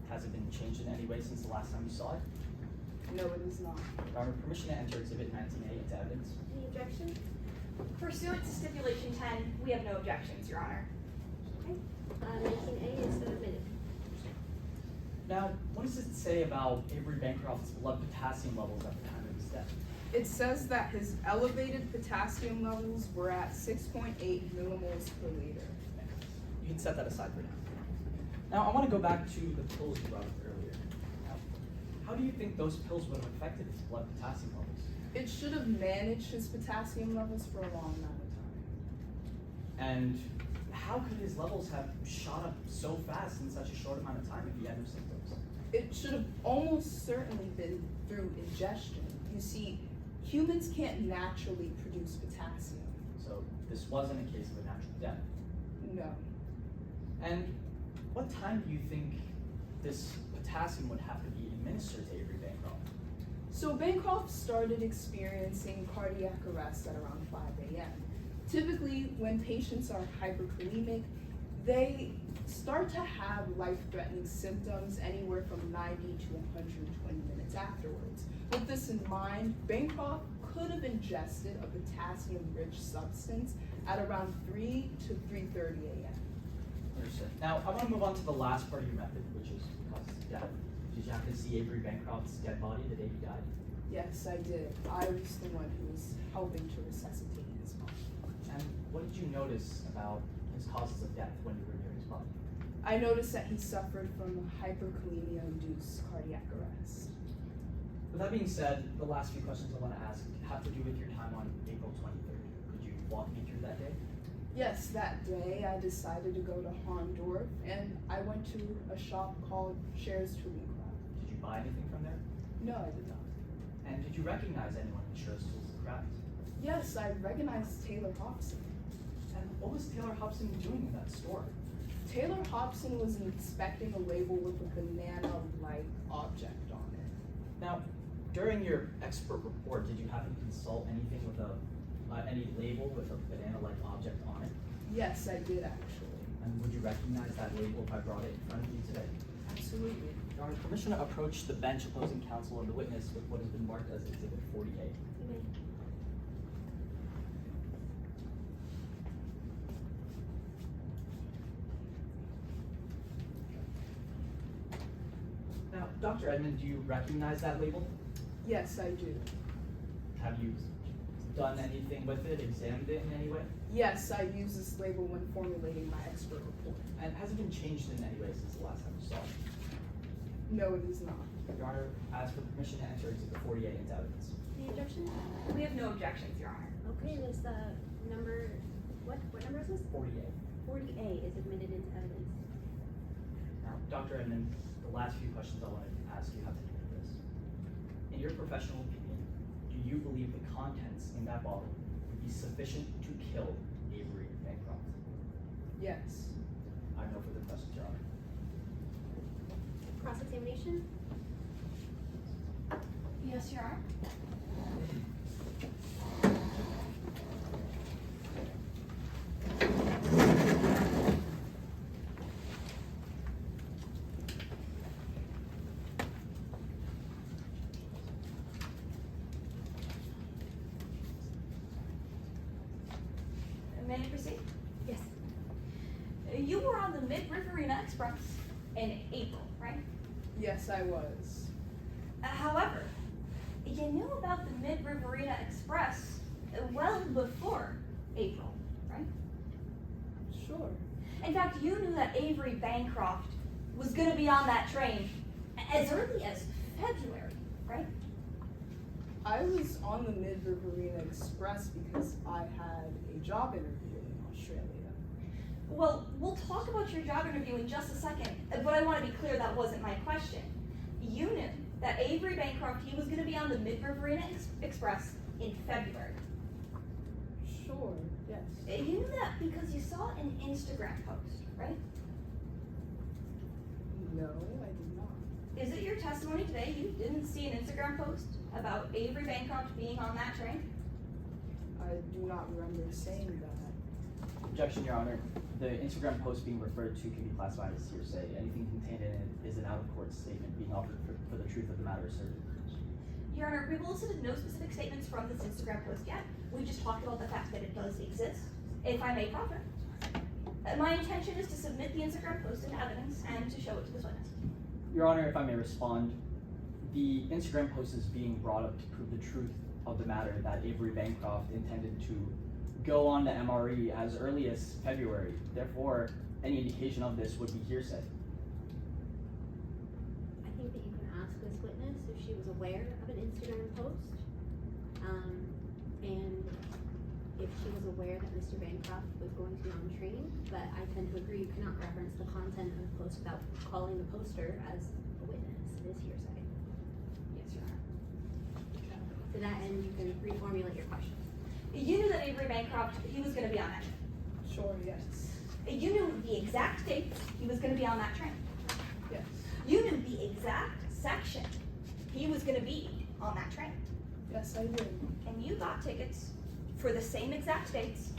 Speaker 5: Has it been changed in any way since the last time you saw it?
Speaker 9: No, it is not.
Speaker 5: Your Honor, permission to enter Exhibit 19A into evidence.
Speaker 1: Any objection?
Speaker 8: Pursuant to stipulation 10, we have no objections, Your Honor.
Speaker 1: Okay. 19A is submitted.
Speaker 5: Now, what does it say about Avery Bancroft's blood potassium levels at the time of his death?
Speaker 9: It says that his elevated potassium levels were at 6.8 millimoles per liter.
Speaker 5: You can set that aside for now. Now, I want to go back to the pills you brought up earlier. Now, how do you think those pills would have affected his blood potassium levels?
Speaker 9: It should have managed his potassium levels for a long amount of time.
Speaker 5: And how could his levels have shot up so fast in such a short amount of time if he had no symptoms?
Speaker 9: It should have almost certainly been through ingestion. You see, humans can't naturally produce potassium.
Speaker 5: So this wasn't a case of a natural death.
Speaker 9: No.
Speaker 5: And what time do you think this potassium would have to be administered to Avery Bancroft?
Speaker 9: So Bancroft started experiencing cardiac arrest at around 5 a.m. Typically, when patients are hyperkalemic, they start to have life-threatening symptoms anywhere from 90 to 120 minutes afterwards. With this in mind, Bancroft could have ingested a potassium-rich substance at around 3 to 3:30 a.m.
Speaker 5: Understood. Now, I want to move on to the last part of your method, which is cause of death. Did you happen to see Avery Bancroft's dead body the day he died?
Speaker 9: Yes, I did. I was the one who was helping to resuscitate his mom.
Speaker 5: And what did you notice about his causes of death when you were near his body?
Speaker 9: I noticed that he suffered from hyperkalemia-induced cardiac arrest.
Speaker 5: With that being said, the last few questions I want to ask have to do with your time on April 23rd. Could you walk me through that day?
Speaker 9: Yes, that day I decided to go to Hondorf and I went to a shop called Cher's Tooling Craft.
Speaker 5: Did you buy anything from there?
Speaker 9: No, I did not.
Speaker 5: And did you recognize anyone in Cher's Tools and Craft?
Speaker 9: Yes, I recognized Taylor Hobson.
Speaker 5: And what was Taylor Hobson doing in that store?
Speaker 9: Taylor Hobson was inspecting a label with a banana-like object on it.
Speaker 5: Now, during your expert report, did you happen to consult anything with any label with a banana-like object on it?
Speaker 9: Yes, I did actually.
Speaker 5: And would you recognize that label if I brought it in front of you today?
Speaker 9: Absolutely.
Speaker 5: Your Honor, permission to approach the bench opposing counsel and the witness with what has been marked as Exhibit 40A. Now, Dr. Edmond, do you recognize that label?
Speaker 9: Yes, I do.
Speaker 5: Have you done anything with it, examined it in any way?
Speaker 9: Yes, I used this label when formulating my expert report.
Speaker 5: And has it been changed in any way since the last time you saw it?
Speaker 9: No, it is not.
Speaker 5: Your Honor, ask for permission to enter Exhibit 40A into evidence.
Speaker 1: Any objections?
Speaker 2: We have no objections, Your Honor.
Speaker 1: Okay, was the number, what number is this?
Speaker 5: 40A.
Speaker 1: 40A is admitted into evidence.
Speaker 5: Now, Dr. Edmond, the last few questions I want to ask you have to do with this. In your professional opinion, do you believe the contents in that bottle would be sufficient to kill Avery Bancroft?
Speaker 9: Yes.
Speaker 5: I have no further questions, Your Honor.
Speaker 1: Cross-examination?
Speaker 2: Yes, Your Honor. May I proceed?
Speaker 1: Yes.
Speaker 2: You were on the Mid-Riverina Express in April, right?
Speaker 9: Yes, I was.
Speaker 2: However, you knew about the Mid-Riverina Express well before April, right?
Speaker 9: Sure.
Speaker 2: In fact, you knew that Avery Bancroft was going to be on that train as early as February, right?
Speaker 9: I was on the Mid-Riverina Express because I had a job interview in Australia.
Speaker 2: Well, we'll talk about your job interview in just a second, but I want to be clear that wasn't my question. You knew that Avery Bancroft, he was going to be on the Mid-Riverina Express in February.
Speaker 9: Sure, yes.
Speaker 2: You knew that because you saw an Instagram post, right?
Speaker 9: No, I did not.
Speaker 2: Is it your testimony today you didn't see an Instagram post about Avery Bancroft being on that train?
Speaker 9: I do not remember saying that.
Speaker 5: Objection, Your Honor. The Instagram post being referred to can be classified as hearsay. Anything contained in it is an out-of-court statement being offered for the truth of the matter asserted.
Speaker 2: Your Honor, we've elicited no specific statements from this Instagram post yet. We just talked about the fact that it does exist. If I may profit, my intention is to submit the Instagram post into evidence and to show it to this witness.
Speaker 5: Your Honor, if I may respond, the Instagram post is being brought up to prove the truth of the matter that Avery Bancroft intended to go on to MRE as early as February. Therefore, any indication of this would be hearsay.
Speaker 1: I think that you can ask this witness if she was aware of an Instagram post, and if she was aware that Mr. Bancroft was going to be on the train, but I tend to agree you cannot reference the content of the post without calling the poster as a witness. It is hearsay.
Speaker 2: Yes, Your Honor.
Speaker 1: To that end, you can reformulate your question.
Speaker 2: You knew that Avery Bancroft, he was going to be on that train.
Speaker 9: Sure, yes.
Speaker 2: You knew the exact date he was going to be on that train.
Speaker 9: Yes.
Speaker 2: You knew the exact section he was going to be on that train.
Speaker 9: Yes, I did.
Speaker 2: And you got tickets for the same exact dates.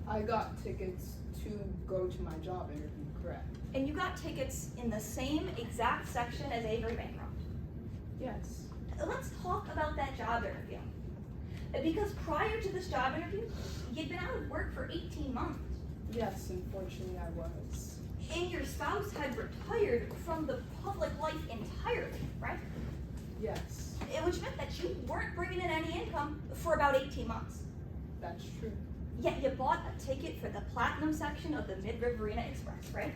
Speaker 9: I got tickets to go to my job interview, correct?
Speaker 2: And you got tickets in the same exact section as Avery Bancroft.
Speaker 9: Yes.
Speaker 2: Let's talk about that job interview. Because prior to this job interview, you'd been out of work for 18 months.
Speaker 9: Yes, unfortunately I was.
Speaker 2: And your spouse had retired from the public life entirely, right?
Speaker 9: Yes,
Speaker 2: Which meant that you weren't bringing in any income for about 18 months.
Speaker 9: that's true.
Speaker 2: Yet you bought a ticket for the platinum section of the Mid-Riverina Express, right?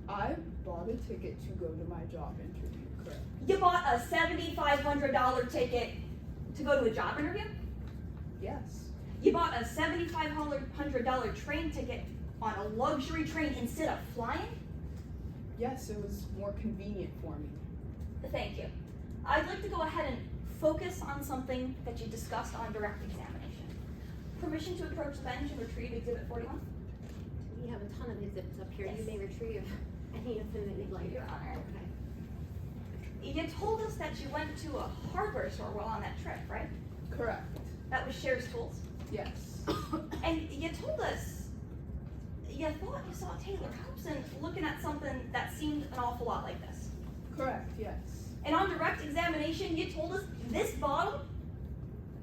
Speaker 9: I bought a ticket to go to my job interview, correct?
Speaker 2: You bought a $7,500 ticket to go to a job interview?
Speaker 9: Yes.
Speaker 2: You bought a $7,500 train ticket on a luxury train instead of flying?
Speaker 9: Yes, it was more convenient for me.
Speaker 2: Thank you. I'd like to go ahead and focus on something that you discussed on direct examination. Permission to approach the bench and retrieve Exhibit 41?
Speaker 1: We have a ton of exhibits up here.
Speaker 8: Yes.
Speaker 1: You may retrieve any of them that you'd like.
Speaker 8: Your Honor.
Speaker 1: Okay.
Speaker 8: You told us that you went to a hardware store while on that trip, right?
Speaker 9: Correct.
Speaker 8: That was Cher's Tools.
Speaker 9: Yes.
Speaker 8: And you told us you thought you saw Taylor Hobson looking at something that seemed an awful lot like this.
Speaker 9: Correct, yes.
Speaker 8: And on direct examination, you told us this bottle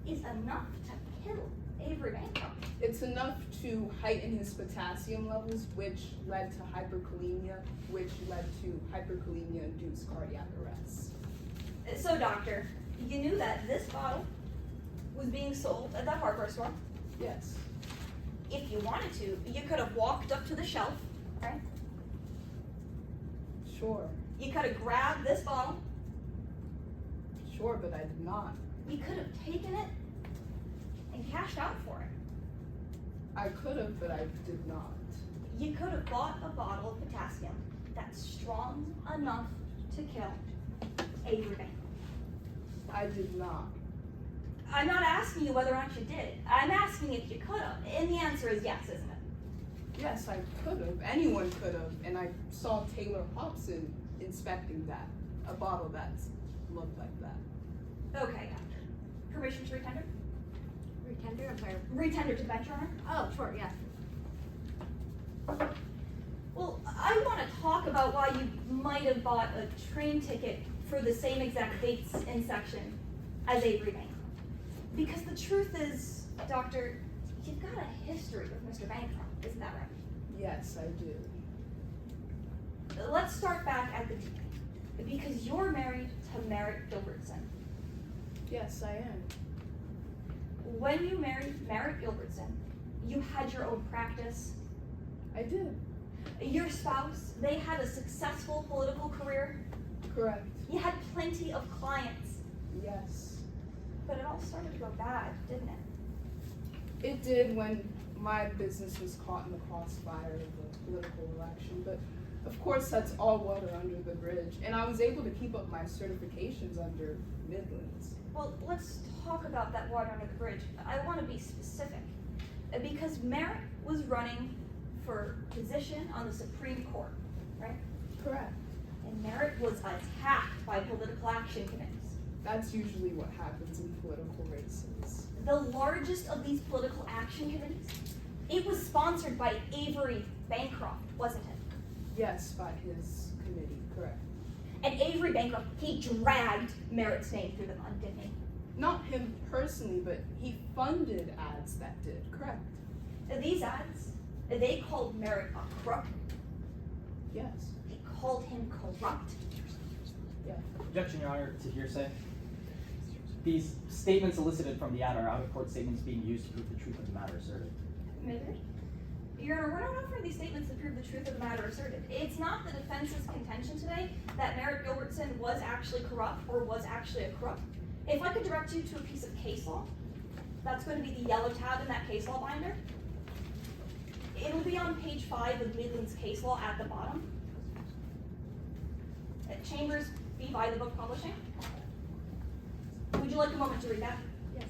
Speaker 8: is enough to kill Avery Bancroft.
Speaker 9: It's enough to heighten his potassium levels, which led to hyperkalemia, which led to hyperkalemia-induced cardiac arrest.
Speaker 8: So, doctor, you knew that this bottle was being sold at that hardware store.
Speaker 9: Yes.
Speaker 8: If you wanted to, you could have walked up to the shelf, right?
Speaker 9: Sure.
Speaker 8: You could have grabbed this bottle.
Speaker 9: Sure, but I did not.
Speaker 8: You could have taken it and cashed out for it.
Speaker 9: I could have, but I did not.
Speaker 8: You could have bought a bottle of potassium that's strong enough to kill Avery Bancroft.
Speaker 9: I did not.
Speaker 8: I'm not asking you whether or not you did. I'm asking if you could have. And the answer is yes, isn't it?
Speaker 9: Yes, I could have. Anyone could have. And I saw Taylor Hobson inspecting that. A bottle that looked like that.
Speaker 8: Okay, doctor. Permission to retender?
Speaker 1: Retender, I'm sorry.
Speaker 8: Retender to the bench, Your Honor?
Speaker 1: Oh, sure, yeah.
Speaker 8: Well, I want to talk about why you might have bought a train ticket for the same exact dates and section as Avery Bancroft. Because the truth is, doctor, you've got a history with Mr. Bancroft, isn't that right?
Speaker 9: Yes, I do.
Speaker 8: Let's start back at the beginning. Because you're married to Merritt Gilbertson.
Speaker 9: Yes, I am.
Speaker 8: When you married Merritt Gilbertson, you had your own practice.
Speaker 9: I did.
Speaker 8: Your spouse, they had a successful political career.
Speaker 9: Correct.
Speaker 8: You had plenty of clients.
Speaker 9: Yes.
Speaker 8: But it all started to go bad, didn't it?
Speaker 9: It did when my business was caught in the crossfire of the political election, but of course that's all water under the bridge, and I was able to keep up my certifications under Midlands.
Speaker 8: Well, let's talk about that water under the bridge. I want to be specific. Because Merritt was running for position on the Supreme Court, right?
Speaker 9: Correct.
Speaker 8: And Merritt was attacked by political action committees.
Speaker 9: That's usually what happens in political races.
Speaker 8: The largest of these political action committees, it was sponsored by Avery Bancroft, wasn't it?
Speaker 9: Yes, by his committee, correct.
Speaker 8: And Avery Bancroft, he dragged Merritt's name through the mud, didn't he?
Speaker 9: Not him personally, but he funded ads that did, correct.
Speaker 8: These ads, they called Merritt a crook.
Speaker 9: Yes.
Speaker 8: They called him corrupt.
Speaker 9: Yeah.
Speaker 5: Objection, Your Honor, to hearsay. These statements elicited from the ad are out-of-court statements being used to prove the truth of the matter asserted.
Speaker 8: Maybe. Your Honor, we're not offering these statements to prove the truth of the matter asserted. It's not the defense's contention today that Merritt Gilbertson was actually corrupt or was actually a crook. If I could direct you to a piece of case law, that's going to be the yellow tab in that case law binder. It'll be on page 5 of Midland's case law at the bottom. Chambers v. By the Book Publishing. Would you like a moment to read that?
Speaker 1: Yes.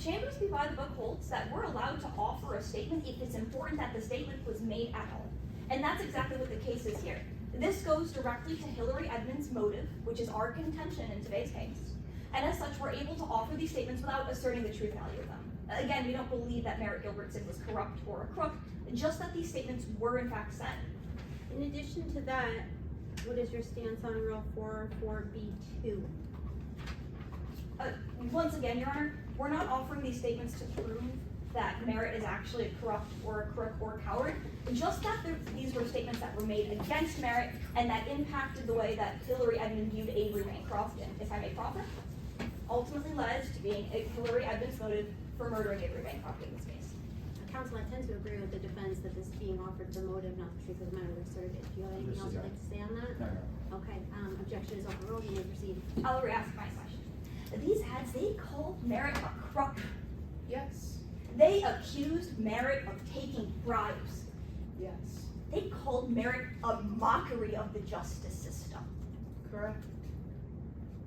Speaker 8: Chambers v. By the Book holds that we're allowed to offer a statement if it's important that the statement was made at all. And that's exactly what the case is here. This goes directly to Hillary Edmonds' motive, which is our contention in today's case. And as such, we're able to offer these statements without asserting the truth value of them. Again, we don't believe that Merritt Gilbertson was corrupt or a crook, just that these statements were in fact said.
Speaker 1: In addition to that, what is your stance on Rule 404B2?
Speaker 8: Once again, Your Honor, we're not offering these statements to prove that Merritt is actually a corrupt or a crook or a coward, just that these were statements that were made against Merritt and that impacted the way that Hillary Edmonds viewed Avery Bancroft, and if I may profit, ultimately led to being a Hillary Edmonds motive for murdering Avery Bancroft in this case.
Speaker 1: Counsel, I tend to agree with the defense that this being offered for motive, not the truth of the matter asserted. Do you have anything else you'd like to say on that?
Speaker 5: No.
Speaker 1: Okay, objection is overruled. You may proceed.
Speaker 8: I'll re-ask my question. These ads, they called Merritt a crook.
Speaker 9: Yes.
Speaker 8: They accused Merritt of taking bribes.
Speaker 9: Yes.
Speaker 8: They called Merritt a mockery of the justice system.
Speaker 9: Correct.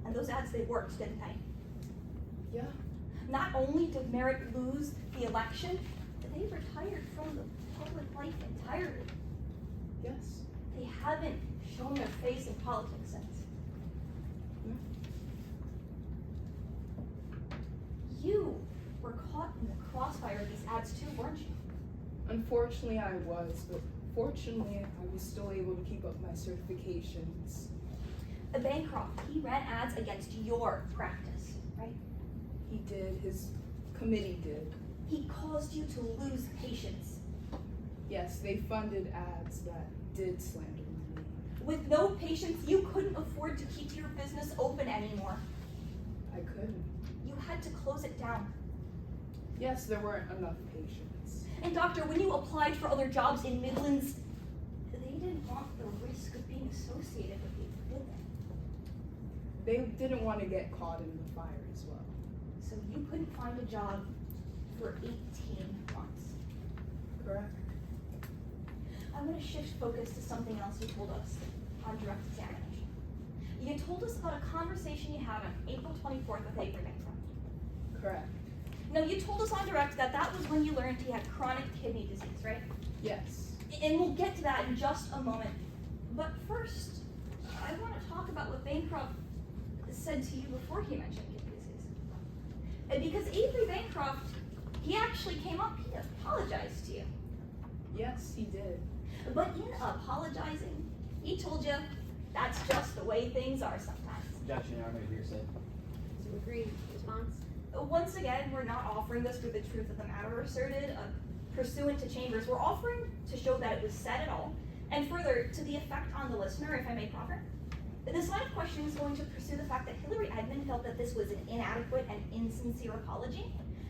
Speaker 8: And those ads, they worked, didn't they?
Speaker 9: Yeah.
Speaker 8: not only did Merrick lose the election, they retired from the public life entirely.
Speaker 4: Yes.
Speaker 8: They haven't shown their face in politics since. You were caught in the crossfire of these ads too, weren't you?
Speaker 9: Unfortunately, I was, but fortunately, I was still able to keep up my certifications.
Speaker 8: Bancroft, he ran ads against your practice, right?
Speaker 9: He did, his committee did.
Speaker 8: He caused you to lose patients.
Speaker 9: Yes, they funded ads that did slander my name.
Speaker 8: With no patients, you couldn't afford to keep your business open anymore.
Speaker 9: I couldn't.
Speaker 8: You had to close it down.
Speaker 9: Yes, there weren't enough patients.
Speaker 8: And doctor, when you applied for other jobs in Midlands, they didn't want the risk of being associated with you, did they?
Speaker 9: They didn't want to get caught in the fire as well.
Speaker 8: So you couldn't find a job for 18 months.
Speaker 9: Correct.
Speaker 8: I want to shift focus to something else you told us on direct examination. You told us about a conversation you had on April 24th with Avery Bancroft.
Speaker 9: Correct.
Speaker 8: No, you told us on direct that that was when you learned he had chronic kidney disease, right?
Speaker 9: Yes.
Speaker 8: And we'll get to that in just a moment. But first, I want to talk about what Bancroft said to you before he mentioned kidney disease. Because Avery Bancroft, he actually came up, he apologized to you.
Speaker 9: Yes, he did.
Speaker 8: But in apologizing, he told you that's just the way things are sometimes.
Speaker 5: Objection, Your Honor, hearsay.
Speaker 1: So agreed. Response?
Speaker 8: Once again, we're not offering this for the truth of the matter asserted, pursuant to Chambers. We're offering to show that it was said at all, and further, to the effect on the listener, if I may proffer. This line of questioning is going to pursue the fact that Hillary Edmond felt that this was an inadequate and insincere apology,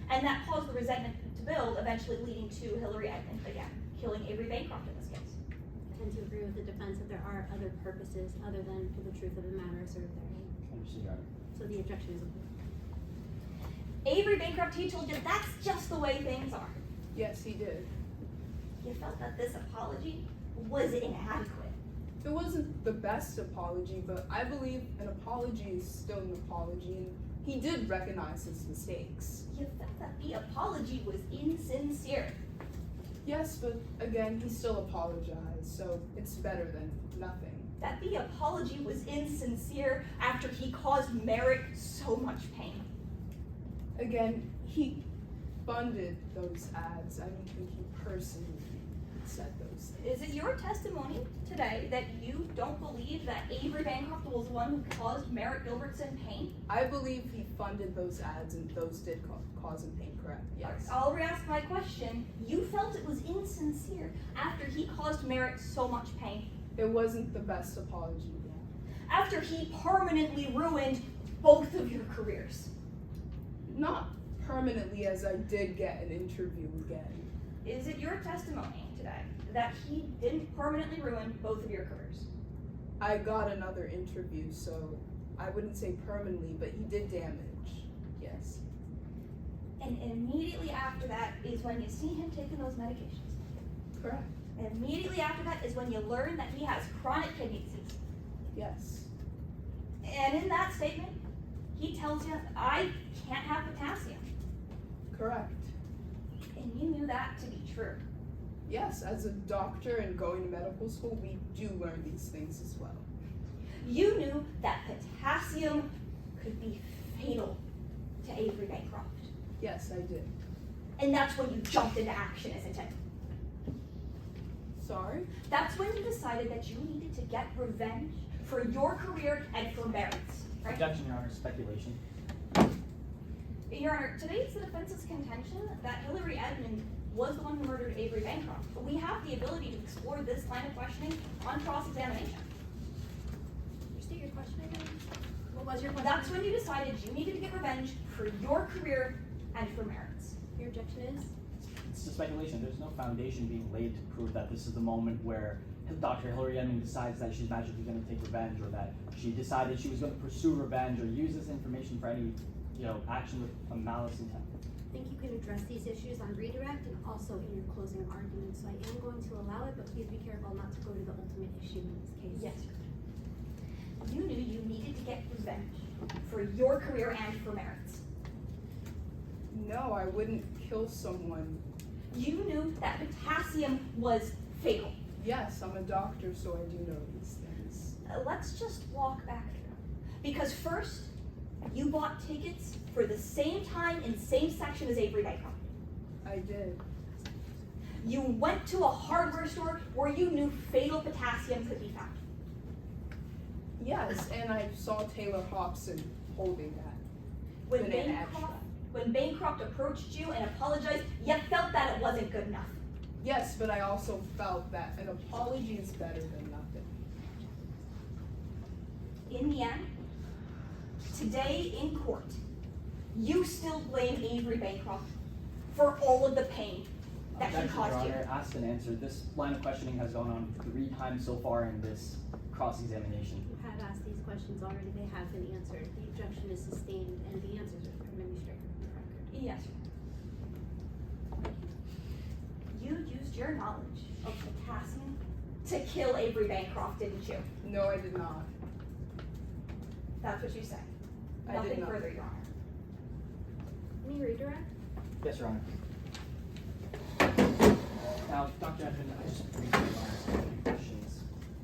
Speaker 8: and that caused the resentment to build, eventually leading to Hillary Edmond, again, killing Avery Bancroft in this case.
Speaker 1: I tend to agree with the defense that there are other purposes other than for the truth of the matter asserted therein.
Speaker 5: Understood, Your Honor.
Speaker 1: So the objection is approved.
Speaker 8: Avery Bancroft, he told you that's just the way things are.
Speaker 9: Yes, he did.
Speaker 8: You felt that this apology was inadequate.
Speaker 9: It wasn't the best apology, but I believe an apology is still an apology, and he did recognize his mistakes.
Speaker 8: You felt that the apology was insincere.
Speaker 9: Yes, but again, he still apologized, so it's better than nothing.
Speaker 8: That the apology was insincere after he caused Merrick so much pain.
Speaker 9: Again, he funded those ads. I don't think he personally said those things.
Speaker 8: Is it your testimony today that you don't believe that Avery Bancroft was the one who caused Merrick Gilbertson pain?
Speaker 9: I believe he funded those ads, and those did cause him pain, correct? Yes.
Speaker 8: I'll re-ask my question. You felt it was insincere after he caused Merrick so much pain.
Speaker 9: It wasn't the best apology yet.
Speaker 8: After he permanently ruined both of your careers.
Speaker 9: Not permanently, as I did get an interview again.
Speaker 8: Is it your testimony today that he didn't permanently ruin both of your careers?
Speaker 9: I got another interview, so I wouldn't say permanently, but he did damage. Yes.
Speaker 8: And immediately after that is when you see him taking those medications.
Speaker 9: Correct.
Speaker 8: And immediately after that is when you learn that he has chronic kidney disease.
Speaker 9: Yes.
Speaker 8: And in that statement, he tells you, I can't have potassium.
Speaker 9: Correct.
Speaker 8: And you knew that to be true.
Speaker 9: Yes, as a doctor and going to medical school, we do learn these things as well.
Speaker 8: You knew that potassium could be fatal to Avery Bancroft.
Speaker 9: Yes, I did.
Speaker 8: And that's when you jumped into action, isn't it?
Speaker 9: Sorry?
Speaker 8: That's when you decided that you needed to get revenge for your career and for Merrick's, right?
Speaker 5: Objection, Your Honor, speculation.
Speaker 8: Your Honor, today it's the defense's contention that Hillary Edmond was the one who murdered Avery Bancroft. But we have the ability to explore this line of questioning on cross-examination.
Speaker 1: Restate your question again. What was your question?
Speaker 8: That's when you decided you needed to get revenge for your career and for Merrick's.
Speaker 1: Your objection is?
Speaker 5: It's just speculation. There's no foundation being laid to prove that this is the moment where Dr. Hillary Edmond decides that she's magically going to take revenge, or that she decided she was going to pursue revenge, or use this information for any, action with a malice intent.
Speaker 1: I think you can address these issues on redirect and also in your closing argument. So I am going to allow it, but please be careful not to go to the ultimate issue in this case.
Speaker 8: Yes, sir. You knew you needed to get revenge for your career and for Merrick's.
Speaker 9: No, I wouldn't kill someone.
Speaker 8: You knew that potassium was fatal.
Speaker 9: Yes, I'm a doctor, so I do know these things.
Speaker 8: Let's just walk back through. Because first, you bought tickets for the same time and same section as Avery Bancroft.
Speaker 9: I did.
Speaker 8: You went to a hardware store where you knew fatal potassium could be found.
Speaker 9: Yes, and I saw Taylor Hobson holding that.
Speaker 8: When
Speaker 9: Banana
Speaker 8: Bancroft approached you and apologized, you felt that it wasn't good enough.
Speaker 9: Yes, but I also felt that an apology is better than nothing.
Speaker 8: In the end, today in court, you still blame Avery Bancroft for all of the pain that he
Speaker 5: Objection,
Speaker 8: caused
Speaker 5: Your
Speaker 8: you.
Speaker 5: Honor, asked and answered. This line of questioning has gone on 3 times so far in this cross-examination.
Speaker 1: You have asked these questions already, they have been answered. The objection is sustained and the answers are demonstrated in the record.
Speaker 8: Yes. You used your knowledge of potassium to kill Avery Bancroft, didn't you?
Speaker 9: No, I did not.
Speaker 8: That's what you say.
Speaker 9: I did
Speaker 8: Nothing
Speaker 9: not.
Speaker 8: further, Your Honor.
Speaker 1: Any redirect?
Speaker 5: Yes, Your Honor. Now, Dr. Edmond, I just briefly want to ask you a few questions.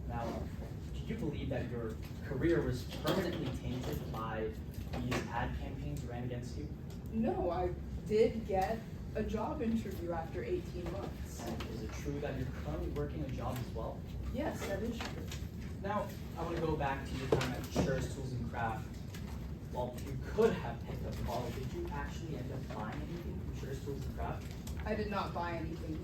Speaker 5: Now, do you believe that your career was permanently tainted by these ad campaigns ran against you?
Speaker 9: No, I did get a job interview after 18 months.
Speaker 5: And is it true that you're currently working a job as well?
Speaker 9: Yes, that is true.
Speaker 5: Now, I want to go back to your time at Sher's Tools and Craft. Well, you could have picked up a bottle. Did you actually end up buying anything from Sher's Tools and Craft?
Speaker 9: I did not buy anything.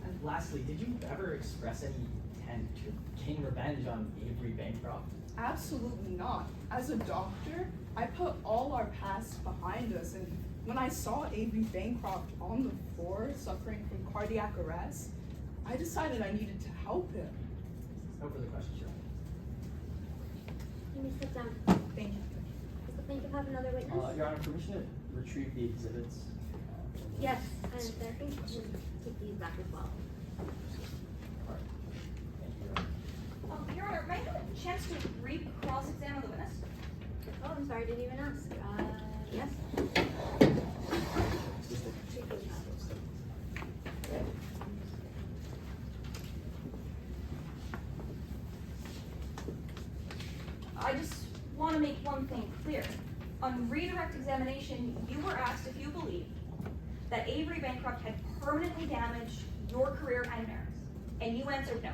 Speaker 5: And lastly, did you ever express any intent to gain revenge on Avery Bancroft?
Speaker 9: Absolutely not. As a doctor, I put all our past behind us, and when I saw Avery Bancroft on the floor suffering from cardiac arrest, I decided I needed to help him.
Speaker 5: No further questions, Your Honor.
Speaker 1: You may sit down.
Speaker 9: Thank you.
Speaker 1: Does the plaintiff have another witness?
Speaker 5: Your Honor, permission to retrieve the exhibits?
Speaker 1: Yes, and I think we'll take these back as well.
Speaker 5: All right. Thank you, Your Honor.
Speaker 8: Your Honor, may I have a chance to re-cross-examine the witness?
Speaker 1: Oh, I'm sorry, didn't even ask. Yes?
Speaker 8: I just want to make one thing clear. On redirect examination, you were asked if you believe that Avery Bancroft had permanently damaged your career and merits, and you answered no.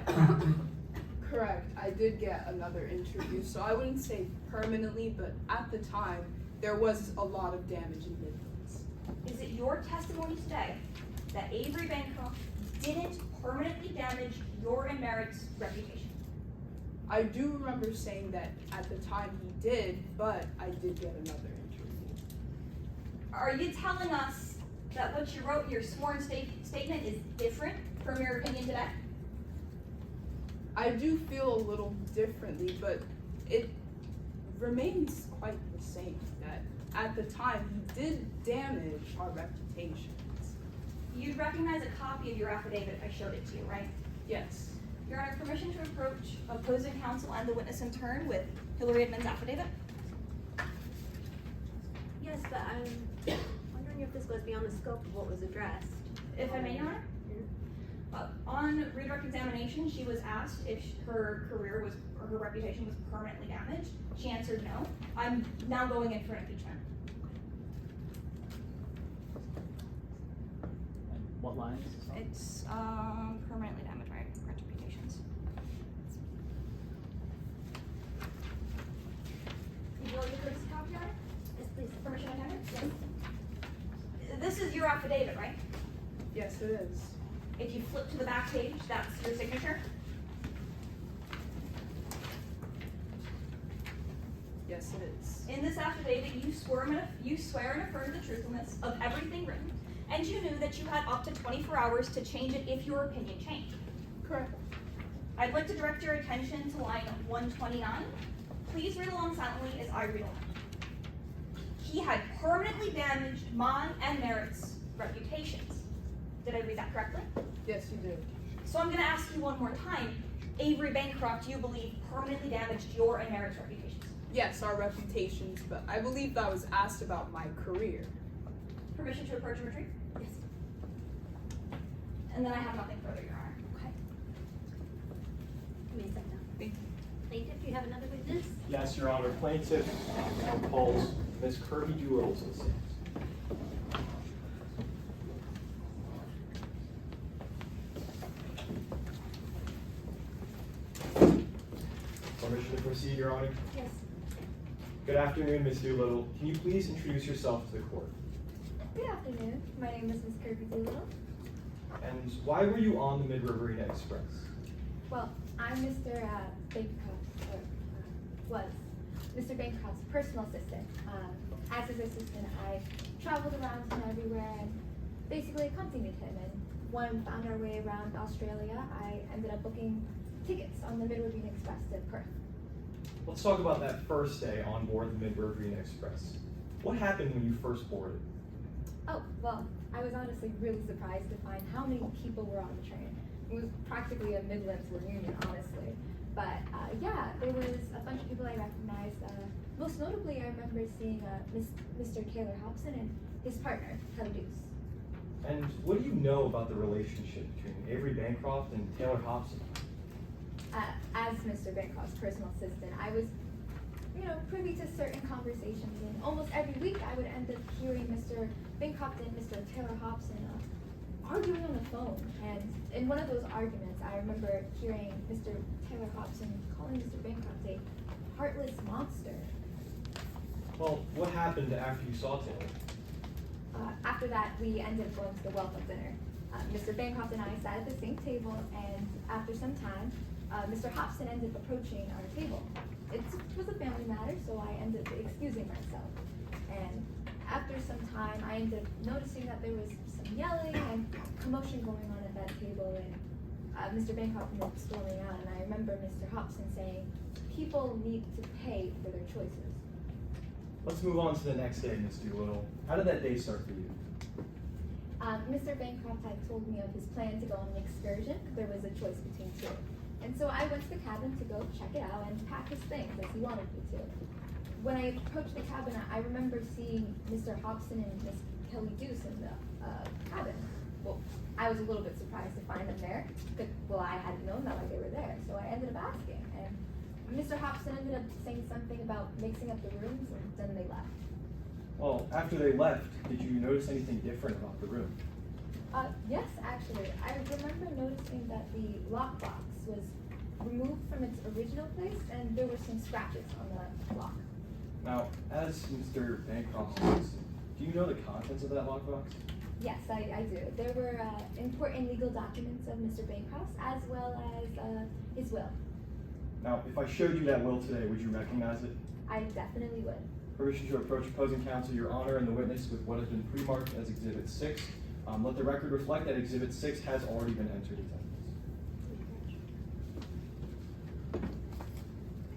Speaker 9: Correct. I did get another interview, so I wouldn't say permanently, but at the time, there was a lot of damage in Midlands.
Speaker 8: Is it your testimony today that Avery Bancroft didn't permanently damage your and Merritt's reputation?
Speaker 9: I do remember saying that at the time he did, but I did get another interview.
Speaker 8: Are you telling us that what you wrote in your sworn statement is different from your opinion today?
Speaker 9: I do feel a little differently, but it remains quite the same, that at the time he did damage our reputations.
Speaker 8: You'd recognize a copy of your affidavit if I showed it to you, right?
Speaker 9: Yes.
Speaker 8: Your Honor, permission to approach opposing counsel and the witness in turn with Hillary Edmonds' affidavit?
Speaker 1: Yes, but I'm wondering if this goes beyond the scope of what was addressed.
Speaker 8: If I may, Your Honor? On redirect examination, she was asked if her career was, or her reputation was permanently damaged. She answered no. I'm now going in for an impeachment.
Speaker 5: And what line is this on?
Speaker 8: It's, permanently damaged, right? Correct reputations. You will give this copy, Your Honor?
Speaker 1: Yes, please.
Speaker 8: Permission attended? Yes. This is your affidavit, right?
Speaker 9: Yes, it is.
Speaker 8: If you flip to the back page, that's your signature.
Speaker 9: Yes, it is.
Speaker 8: In this affidavit, you swear and affirm the truthfulness of everything written, and you knew that you had up to 24 hours to change it if your opinion changed.
Speaker 9: Correct.
Speaker 8: I'd like to direct your attention to line 129. Please read along silently as I read along. He had permanently damaged mine and Merritt's reputations. Did I read that correctly?
Speaker 9: Yes, you did.
Speaker 8: So I'm going to ask you one more time. Avery Bancroft, you believe, permanently damaged your and Merritt's reputations?
Speaker 9: Yes, our reputations, but I believe that was asked about my career.
Speaker 8: Permission to approach and retreat?
Speaker 1: Yes.
Speaker 8: And then I have nothing further, Your Honor.
Speaker 1: Okay. You may step down.
Speaker 9: Thank you.
Speaker 1: Plaintiff, do you have another witness?
Speaker 10: Yes, Your Honor. Plaintiff calls Ms. Kirby Doolittle to the stand. Permission to proceed, Your Honor?
Speaker 1: Yes.
Speaker 10: Good afternoon, Ms. Doolittle. Can you please introduce yourself to the court?
Speaker 11: Good afternoon. My name is Miss Kirby Doolittle.
Speaker 10: And why were you on the Mid-Riverina Express?
Speaker 11: Well, I'm Mr. Bancroft's, was Mr. Bancroft's personal assistant. As his assistant, I traveled around him everywhere and basically accompanied him. And when we found our way around Australia, I ended up booking tickets on the Mid-Riverina Express to Perth.
Speaker 10: Let's talk about that first day on board the Mid-Riverina Express. What happened when you first boarded?
Speaker 11: Oh, well, I was honestly really surprised to find how many people were on the train. It was practically a Midlands reunion, honestly. But yeah, there was a bunch of people I recognized. Most notably, I remember seeing Mr. Taylor Hobson and his partner, Kelly Deuce.
Speaker 10: And what do you know about the relationship between Avery Bancroft and Taylor Hobson?
Speaker 11: As Mr. Bancroft's personal assistant, I was, privy to certain conversations, and almost every week I would end up hearing Mr. Bancroft and Mr. Taylor Hobson arguing on the phone. And in one of those arguments, I remember hearing Mr. Taylor Hobson calling Mr. Bancroft a heartless monster.
Speaker 10: Well, what happened after you saw Taylor?
Speaker 11: After that, we ended up going to the welcome dinner. Mr. Bancroft and I sat at the same table, and after some time, Mr. Hobson ended up approaching our table. It was a family matter, so I ended up excusing myself. And after some time, I ended up noticing that there was some yelling and commotion going on at that table, and Mr. Bancroft ended up storming out, and I remember Mr. Hobson saying, people need to pay for their choices.
Speaker 10: Let's move on to the next day, Ms. Doolittle. How did that day start for you?
Speaker 11: Mr. Bancroft had told me of his plan to go on an excursion. There was a choice between two. And so I went to the cabin to go check it out and pack his things as he wanted me to. When I approached the cabin, I remember seeing Mr. Hobson and Miss Kelly Deuce in the cabin. Well, I was a little bit surprised to find them there, but I hadn't known that they were there, so I ended up asking. And Mr. Hobson ended up saying something about mixing up the rooms, and then they left.
Speaker 10: Well, after they left, did you notice anything different about the room?
Speaker 11: Yes, actually. I remember noticing that the lockbox was removed from its original place, and there were some scratches on the lock.
Speaker 10: Now, as Mr. Bancroft's assistant, do you know the contents of that lockbox?
Speaker 11: Yes, I do. There were important legal documents of Mr. Bancroft's, as well as his will.
Speaker 10: Now, if I showed you that will today, would you recognize it?
Speaker 11: I definitely would.
Speaker 10: Permission to approach opposing counsel, Your Honor, and the witness with what has been pre-marked as Exhibit 6. Let the record reflect that Exhibit 6 has already been entered into evidence.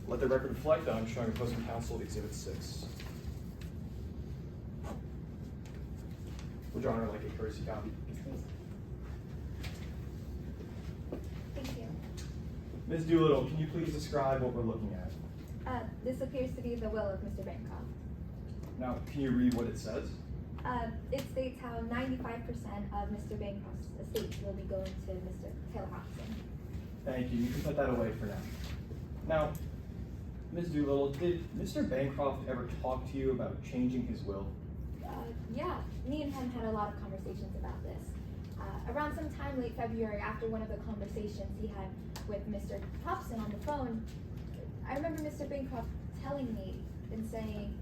Speaker 10: Let the record reflect that I'm showing opposing counsel Exhibit 6. Would Your Honor like a courtesy copy?
Speaker 11: Please. Thank you.
Speaker 10: Ms. Doolittle, can you please describe what we're looking at?
Speaker 11: This appears to be the will of Mr. Bancroft.
Speaker 10: Now, can you read what it says?
Speaker 11: It states how 95% of Mr. Bancroft's estate will be going to Mr. Taylor Hobson.
Speaker 10: Thank you. You can put that away for now. Now, Ms. Doolittle, did Mr. Bancroft ever talk to you about changing his will?
Speaker 11: Yeah, me and him had a lot of conversations about this. Around some time late February, after one of the conversations he had with Mr. Hobson on the phone, I remember Mr. Bancroft telling me and saying,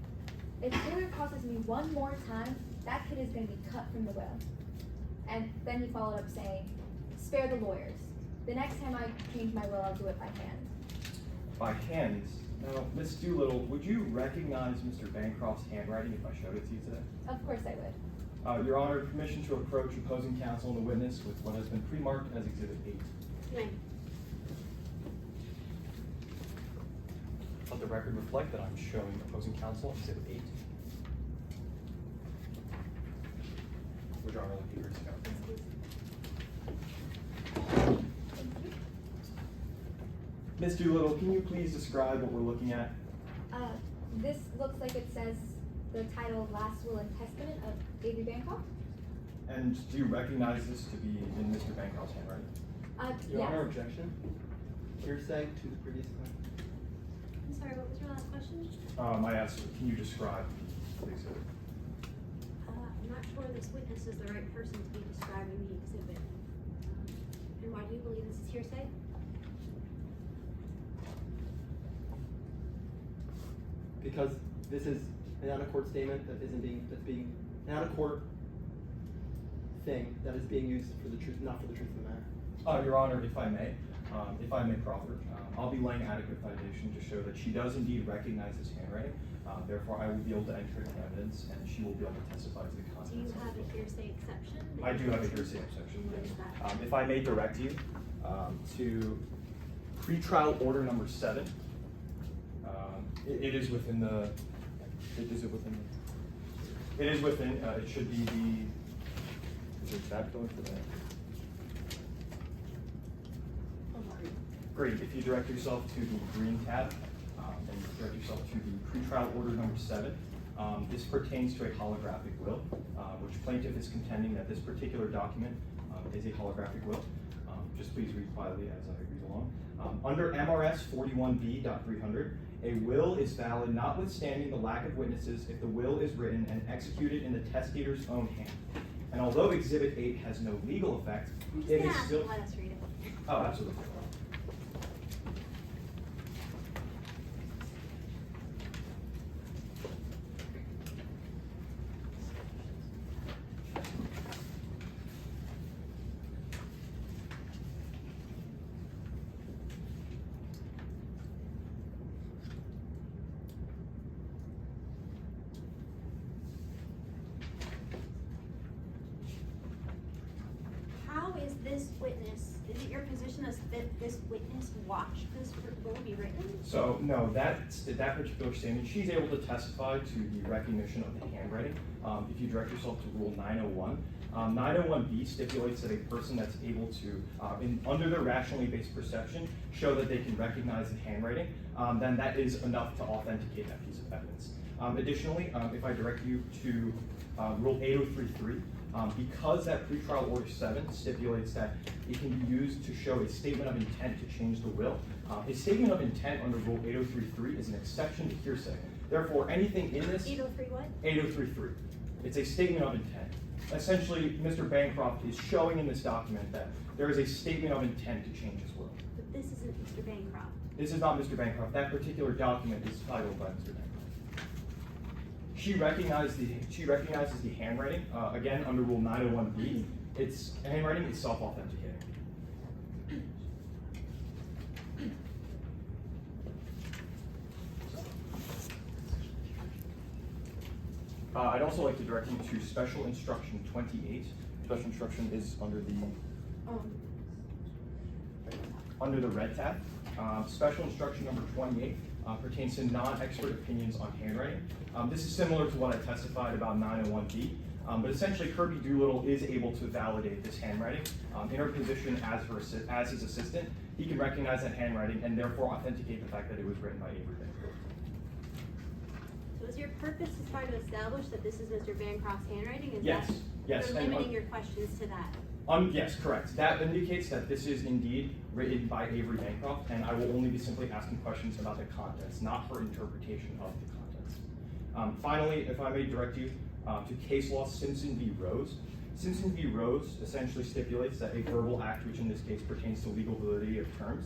Speaker 11: if Taylor crosses me one more time, that kid is going to be cut from the will. And then he followed up saying, spare the lawyers. The next time I change my will, I'll do it by hand.
Speaker 10: By hand? Now, Ms. Doolittle, would you recognize Mr. Bancroft's handwriting if I showed it to you today?
Speaker 11: Of course I would.
Speaker 10: Your Honor, permission to approach opposing counsel and the witness with what has been pre-marked as Exhibit 8.
Speaker 1: Right.
Speaker 10: Let the record reflect that I'm showing opposing counsel Exhibit 8. Would Your Honor like to hear it go? Ms. Doolittle, can you please describe what we're looking at?
Speaker 11: This looks like it says the title Last Will and Testament of Avery Bancroft.
Speaker 10: And do you recognize this to be in Mr. Bancroft's handwriting?
Speaker 6: Your
Speaker 11: Yes.
Speaker 6: Honor, objection? Hearsay to the previous claim.
Speaker 1: I'm sorry, what was your last question?
Speaker 10: I asked, can you describe the exhibit?
Speaker 1: I'm not sure this witness is the right person to be describing the exhibit. And why do you believe this is hearsay?
Speaker 6: Because this is an out-of-court statement that that's being, an out-of-court thing that is being used for the truth, not for the truth of the matter.
Speaker 10: Your Honor, if I may proffer, I'll be laying adequate foundation to show that she does indeed recognize this handwriting. Therefore, I will be able to enter into evidence, and she will be able to testify to the
Speaker 1: Do
Speaker 10: contents.
Speaker 1: you
Speaker 10: of
Speaker 1: have
Speaker 10: the
Speaker 1: a
Speaker 10: book.
Speaker 1: hearsay exception?
Speaker 10: I do have a hearsay exception.
Speaker 1: What is that?
Speaker 10: If I may direct you to pretrial order number 7. It is within the. Is it within? It is within. It should be the. Is there a tab going for that? Great. If you direct yourself to the green tab, and direct yourself to the pretrial order number 7. This pertains to a holographic will, which plaintiff is contending that this particular document is a holographic will. Just please read quietly as I read along. Under MRS 41B.300, a will is valid notwithstanding the lack of witnesses if the will is written and executed in the testator's own hand. And although Exhibit 8 has no legal effect, it is still.
Speaker 1: Let us read it.
Speaker 10: Oh, absolutely.
Speaker 1: How is this witness, is it your position that this witness watched this will be written?
Speaker 10: So no, that particular statement, she's able to testify to the recognition of the handwriting. If you direct yourself to Rule 901, 901B stipulates that a person that's able to, under their rationally based perception, show that they can recognize the handwriting, then that is enough to authenticate that piece of evidence. Additionally, if I direct you to Rule 8033, because that pretrial order 7 stipulates that it can be used to show a statement of intent to change the will, a statement of intent under Rule 8033 is an exception to hearsay. Therefore, anything in this
Speaker 1: 803 what?
Speaker 10: 8033, it's a statement of intent. Essentially, Mr. Bancroft is showing in this document that there is a statement of intent to change his will.
Speaker 1: But this isn't Mr. Bancroft.
Speaker 10: This is not Mr. Bancroft. That particular document is titled by Mr. Bancroft. She recognizes the handwriting, again, under Rule 901B. It's handwriting is self-authenticating. I'd also like to direct you to Special Instruction 28. Special Instruction is under the red tab. Special Instruction number 28 pertains to non-expert opinions on handwriting. This is similar to what I testified about 901B, but essentially Kirby Doolittle is able to validate this handwriting. In her position as his assistant, he can recognize that handwriting and therefore authenticate the fact that it was written by Avery Bancroft.
Speaker 1: So is your purpose to try to establish that this is Mr. Bancroft's handwriting? Is
Speaker 10: Yes,
Speaker 1: that,
Speaker 10: yes.
Speaker 1: You're limiting your questions to that?
Speaker 10: Yes, correct. That indicates that this is indeed written by Avery Bancroft, and I will only be simply asking questions about the contents, not her interpretation of the contents. Finally, if I may direct you to case law Simpson v. Rose. Simpson v. Rose essentially stipulates that a verbal act, which in this case pertains to legal validity of terms,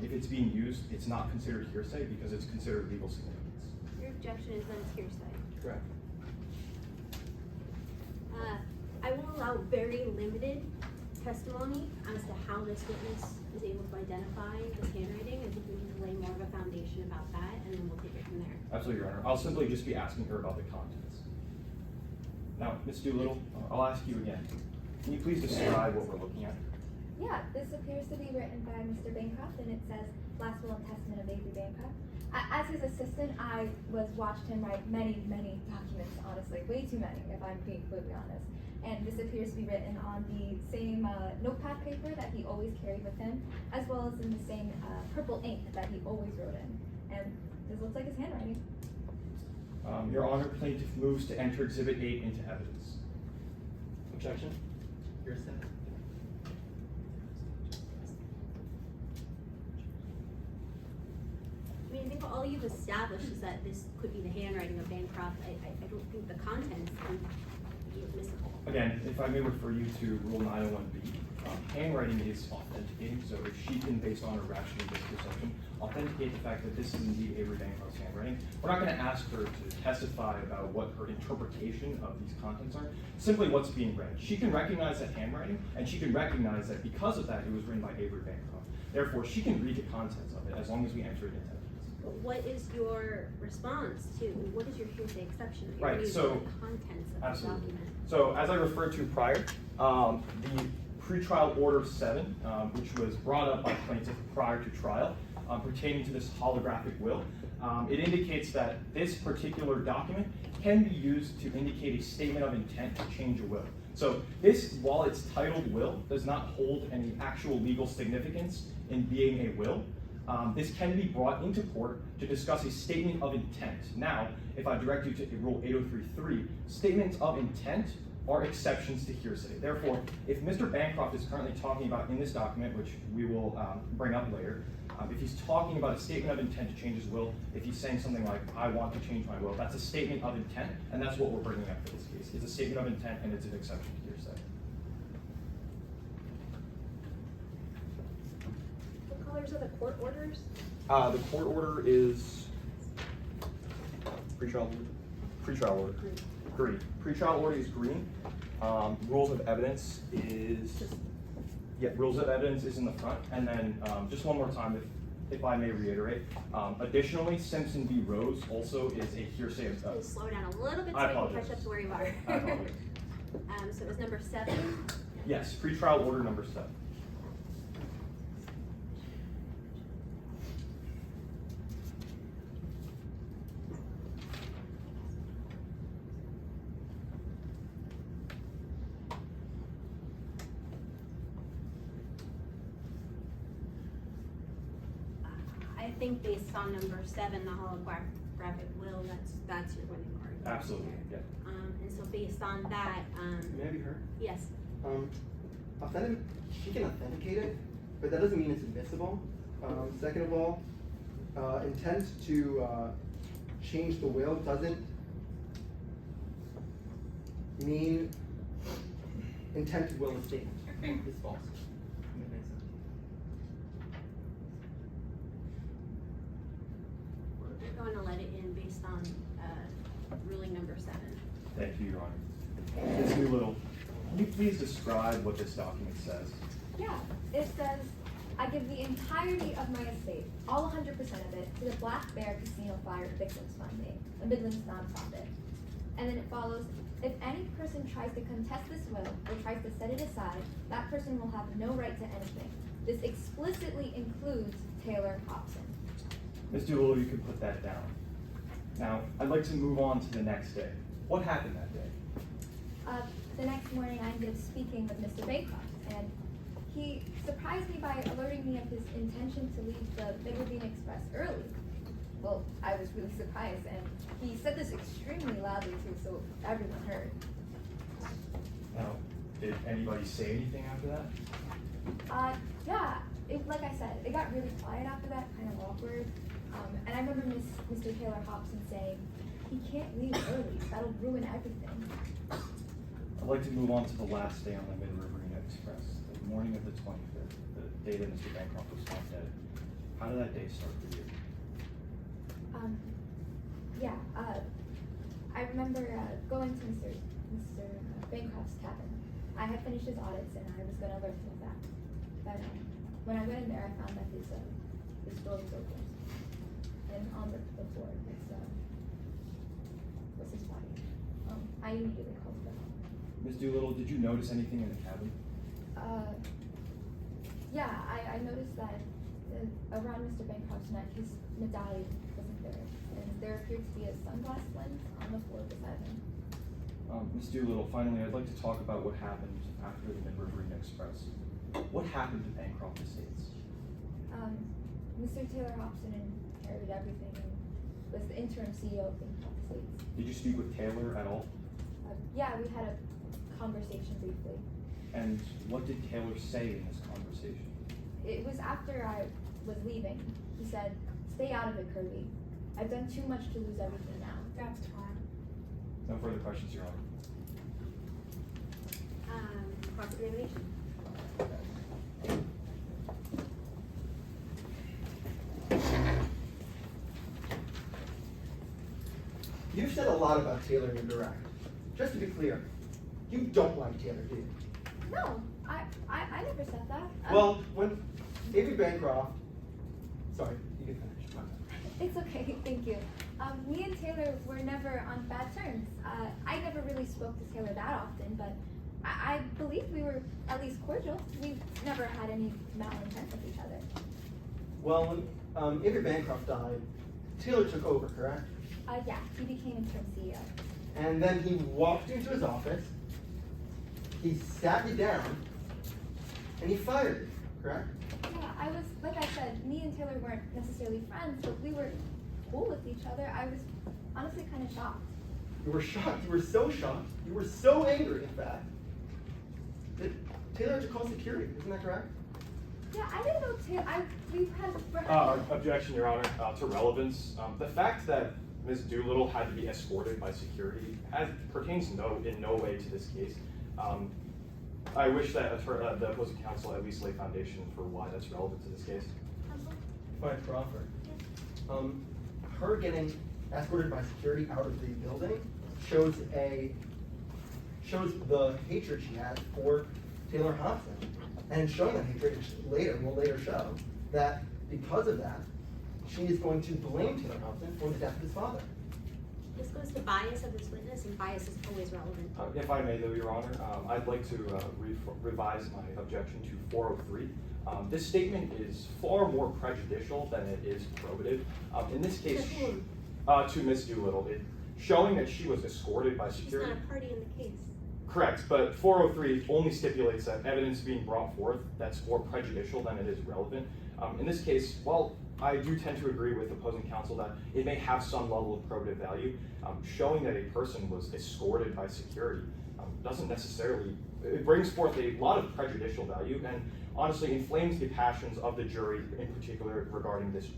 Speaker 10: if it's being used, it's not considered hearsay because it's considered legal significance.
Speaker 1: Your objection is that it's hearsay.
Speaker 10: Correct.
Speaker 1: I will allow very limited testimony as to how this witness is able to identify this handwriting. I think we need to lay more of a foundation about that, and then we'll take it from there.
Speaker 10: Absolutely, Your Honor. I'll simply just be asking her about the contents. Now, Ms. Doolittle, I'll ask you again. Can you please describe what we're looking at?
Speaker 11: Yeah, this appears to be written by Mr. Bancroft, and it says Last Will and Testament of Avery Bancroft. As his assistant, I watched him write many, many documents, honestly, way too many, if I'm being completely honest. And this appears to be written on the same notepad paper that he always carried with him, as well as in the same purple ink that he always wrote in. And this looks like his handwriting.
Speaker 10: Your Honor, plaintiff moves to enter Exhibit 8 into evidence.
Speaker 6: Objection? Hearsay?
Speaker 1: I mean, I think all you've established is that this could be the handwriting of Bancroft. I don't think the contents can be admissible.
Speaker 10: Again, if I may refer you to Rule 901B, handwriting is authenticating, so if she can, based on her rational perception, authenticate the fact that this is indeed Avery Bancroft's handwriting, we're not going to ask her to testify about what her interpretation of these contents are, simply what's being read. She can recognize that handwriting, and she can recognize that because of that, it was written by Avery Bancroft. Therefore, she can read the contents of it as long as we enter it into evidence.
Speaker 1: But what is your response to, what is your hearsay exception that you're
Speaker 10: Right,
Speaker 1: using
Speaker 10: so-
Speaker 1: the contents of
Speaker 10: absolutely.
Speaker 1: the document?
Speaker 10: So, as I referred to prior, the pretrial order 7, which was brought up by plaintiff prior to trial, pertaining to this holographic will, it indicates that this particular document can be used to indicate a statement of intent to change a will. So this, while it's titled will, does not hold any actual legal significance in being a will. This can be brought into court to discuss a statement of intent. Now, if I direct you to Rule 803.3, statements of intent are exceptions to hearsay. Therefore, if Mr. Bancroft is currently talking about in this document, which we will bring up later, if he's talking about a statement of intent to change his will, if he's saying something like, I want to change my will, that's a statement of intent, and that's what we're bringing up for this case. It's a statement of intent, and it's an exception to hearsay.
Speaker 1: What colors are the court orders?
Speaker 10: The court order is pretrial order. Green. Pretrial order is green. Rules of evidence is rules of evidence is in the front. And then just one more time, if I may reiterate. Additionally, Simpson v. Rose also is a hearsay.
Speaker 1: Please slow down a little bit so
Speaker 10: I
Speaker 1: I can
Speaker 10: apologize.
Speaker 1: catch up to where you are.
Speaker 10: I apologize.
Speaker 1: So it was number 7.
Speaker 10: Yes, pretrial order number 7.
Speaker 1: I think based on number 7, the holographic will, that's your winning argument.
Speaker 10: Absolutely. Yeah.
Speaker 1: And so based on that,
Speaker 6: May I be heard?
Speaker 1: yes.
Speaker 6: She can authenticate it, but that doesn't mean it's admissible. Second of all, intent to change the will doesn't mean intent to will a statement. It's false. That makes sense.
Speaker 1: We're going to let it in based on ruling number 7.
Speaker 10: Thank you, Your Honor. Ms. Doolittle, can you please describe what this document says?
Speaker 11: Yeah, it says, I give the entirety of my estate, all 100% of it, to the Black Bear Casino Fire Victims Fund, a Midlands nonprofit. And then it follows, if any person tries to contest this will or tries to set it aside, that person will have no right to anything. This explicitly includes Taylor Hobson.
Speaker 10: Ms. Doolittle, you can put that down. Now, I'd like to move on to the next day. What happened that day?
Speaker 11: The next morning, I ended up speaking with Mr. Bancroft, and he surprised me by alerting me of his intention to leave the Midway Express early. Well, I was really surprised, and he said this extremely loudly too, so everyone heard.
Speaker 10: Now, did anybody say anything after that?
Speaker 11: Yeah, like I said, it got really quiet after that, kind of awkward. And I remember Mr. Taylor Hobson saying, he can't leave early, that'll ruin everything.
Speaker 10: I'd like to move on to the last day on the Mid-Riverina Express, the morning of the 25th, the day that Mr. Bancroft was found dead. How did that day start for you?
Speaker 11: I remember going to Mr. Bancroft's cabin. I had finished his audits and I was going to alert him of that. But when I went in there, I found that his door was open. And on the floor was his body. I immediately called the help.
Speaker 10: Ms. Doolittle, did you notice anything in the cabin?
Speaker 11: I noticed that around Mr. Bancroft's neck, his medallion wasn't there. And there appeared to be a sunglass lens on the floor beside him.
Speaker 10: Ms. Doolittle, finally, I'd like to talk about what happened after the Mid-Riverina Express. What happened to Bancroft Estates?
Speaker 11: Mr. Taylor Hobson inherited everything, and was the interim CEO of Bancroft Estates.
Speaker 10: Did you speak with Taylor at all?
Speaker 11: Yeah, we had a conversation briefly.
Speaker 10: And what did Taylor say in this conversation?
Speaker 11: It was after I was leaving. He said, "Stay out of it, Kirby. I've done too much to lose everything now."
Speaker 3: That's time.
Speaker 10: No further questions, Your Honor.
Speaker 1: Cross-examination.
Speaker 6: You've said a lot about Taylor in your direct. Just to be clear, you don't like Taylor, do you?
Speaker 11: No, I never said that.
Speaker 6: Well, when Avery Bancroft, sorry, you can finish. My bad.
Speaker 11: It's okay, thank you. Me and Taylor were never on bad terms. I never really spoke to Taylor that often, but I believe we were at least cordial. We've never had any malintent with each other.
Speaker 6: Well, when Avery Bancroft died, Taylor took over, correct?
Speaker 11: Yeah, he became interim CEO.
Speaker 6: And then he walked into his office, he sat you down, and he fired you, correct?
Speaker 11: Yeah, I was, like I said, me and Taylor weren't necessarily friends, but we were cool with each other. I was honestly kind of shocked.
Speaker 6: You were shocked, you were so shocked, you were so angry, in fact, that Taylor had to call security, isn't that correct?
Speaker 11: Yeah, I didn't know Taylor, we've had...
Speaker 10: Objection, Your Honor, to relevance. The fact that Ms. Doolittle had to be escorted by security pertains in no way to this case. I wish that the opposing counsel at least lay foundation for why that's relevant to this case.
Speaker 6: If I could offer. Her getting escorted by security out of the building shows the hatred she has for Taylor Hobson. And showing that hatred will later show that because of that, she is going to blame Taylor Hobson for the death of his father.
Speaker 1: This goes to bias of this witness, and bias is always relevant.
Speaker 10: If I may, though, Your Honor, I'd like to revise my objection to 403. This statement is far more prejudicial than it is probative. In this case,
Speaker 1: To whom?
Speaker 10: To Ms. Doolittle, showing that she was escorted by
Speaker 1: She's
Speaker 10: security.
Speaker 1: not a party in the case.
Speaker 10: Correct, but 403 only stipulates that evidence being brought forth that's more prejudicial than it is relevant. In this case, while I do tend to agree with opposing counsel that it may have some level of probative value, showing that a person was escorted by security doesn't necessarily, it brings forth a lot of prejudicial value and honestly inflames the passions of the jury in particular regarding this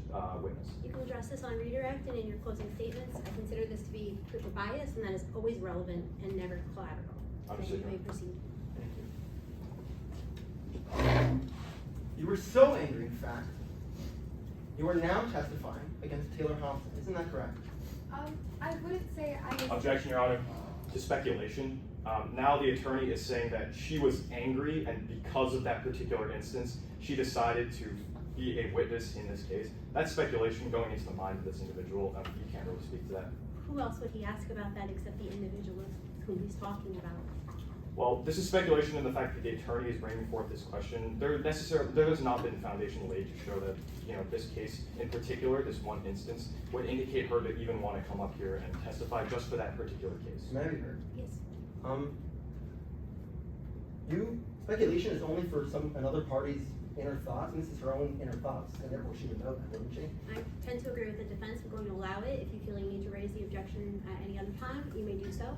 Speaker 10: witness.
Speaker 1: You can address this on redirect and in your closing statements. I consider this to be proof of bias, and that is always relevant and never collateral.
Speaker 10: Understood,
Speaker 1: So you may proceed.
Speaker 6: You were so angry, in fact, you are now testifying against Taylor Hobson. Isn't that correct?
Speaker 11: I wouldn't say I was...
Speaker 10: Objection, Your Honor, to speculation. Now the attorney is saying that she was angry and because of that particular instance, she decided to be a witness in this case. That's speculation going into the mind of this individual. You can't really speak to that.
Speaker 1: Who else would he ask about that except the individual whom he's talking about?
Speaker 10: Well, this is speculation in the fact that the attorney is bringing forth this question. There has not been foundation laid to show that, this case in particular, this one instance, would indicate her to even want to come up here and testify just for that particular case.
Speaker 6: May I be heard?
Speaker 1: Yes.
Speaker 6: Speculation is only for another party's inner thoughts, and this is her own inner thoughts, and therefore she would know that, wouldn't she?
Speaker 1: I tend to agree with the defense. I'm going to allow it. If you feel you need to raise the objection at any other time, you may do so.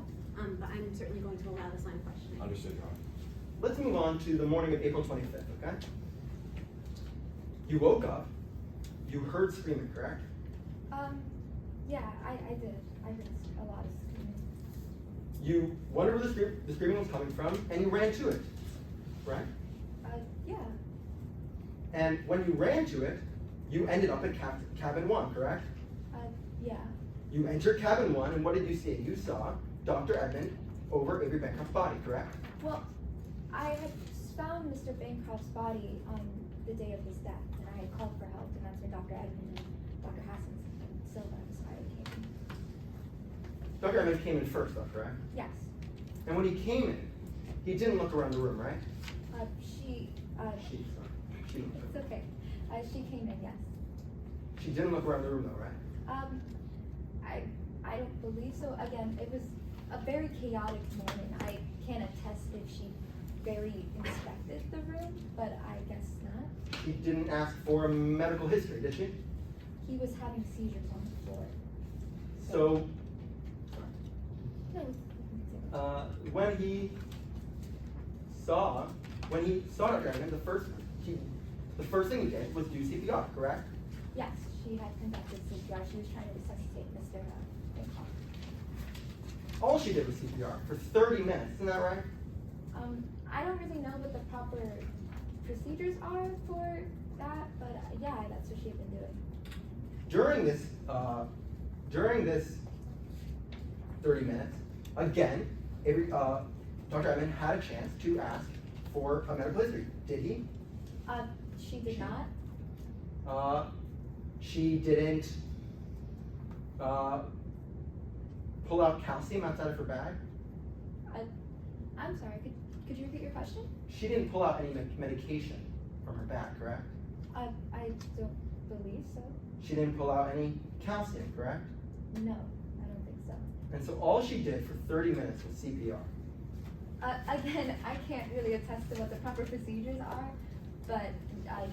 Speaker 1: But I'm certainly going to allow this line of questioning.
Speaker 10: Understood, Your Honor.
Speaker 6: Let's move on to the morning of April 25th, okay? You woke up, you heard screaming, correct?
Speaker 11: Yeah, I did. I heard a lot of screaming.
Speaker 6: You wondered where the screaming was coming from, and you ran to it, correct?
Speaker 11: Yeah.
Speaker 6: And when you ran to it, you ended up at cabin 1, correct?
Speaker 11: Yeah.
Speaker 6: You entered cabin 1, and what did you see? You saw Dr. Edmond over Avery Bancroft's body, correct?
Speaker 11: Well, I had found Mr. Bancroft's body on the day of his death, and I had called for help, and that's when Dr. Edmond and Dr. Hassens and Silva decided came in.
Speaker 6: Dr. Edmond came in first, though, correct?
Speaker 11: Yes.
Speaker 6: And when he came in, he didn't look around the room, right? She
Speaker 11: It's okay. She came in, yes.
Speaker 6: She didn't look around the room, though, right?
Speaker 11: I don't believe so. Again, it was a very chaotic morning. I can't attest if she very inspected the room, but I guess not.
Speaker 6: She didn't ask for a medical history, did she?
Speaker 11: He was having seizures on the floor.
Speaker 6: So,
Speaker 11: No,
Speaker 6: when he saw Dr. Edmond, the first thing he did was do CPR, correct?
Speaker 11: yes, she had conducted CPR. She was trying to resuscitate Mr. Bancroft.
Speaker 6: All she did was CPR for 30 minutes, isn't that right?
Speaker 11: I don't really know what the proper procedures are for that, but yeah, that's what she had been doing.
Speaker 6: During this 30 minutes, again, Dr. Edmond had a chance to ask for a medical history. Did he?
Speaker 11: She did not.
Speaker 6: She didn't pull out calcium outside of her bag.
Speaker 11: I'm sorry, could you repeat your question?
Speaker 6: She didn't pull out any medication from her bag, correct?
Speaker 11: I don't believe so.
Speaker 6: She didn't pull out any calcium, correct?
Speaker 11: No, I don't think so.
Speaker 6: And so all she did for 30 minutes was CPR.
Speaker 11: Again, I can't really attest to what the proper procedures are, but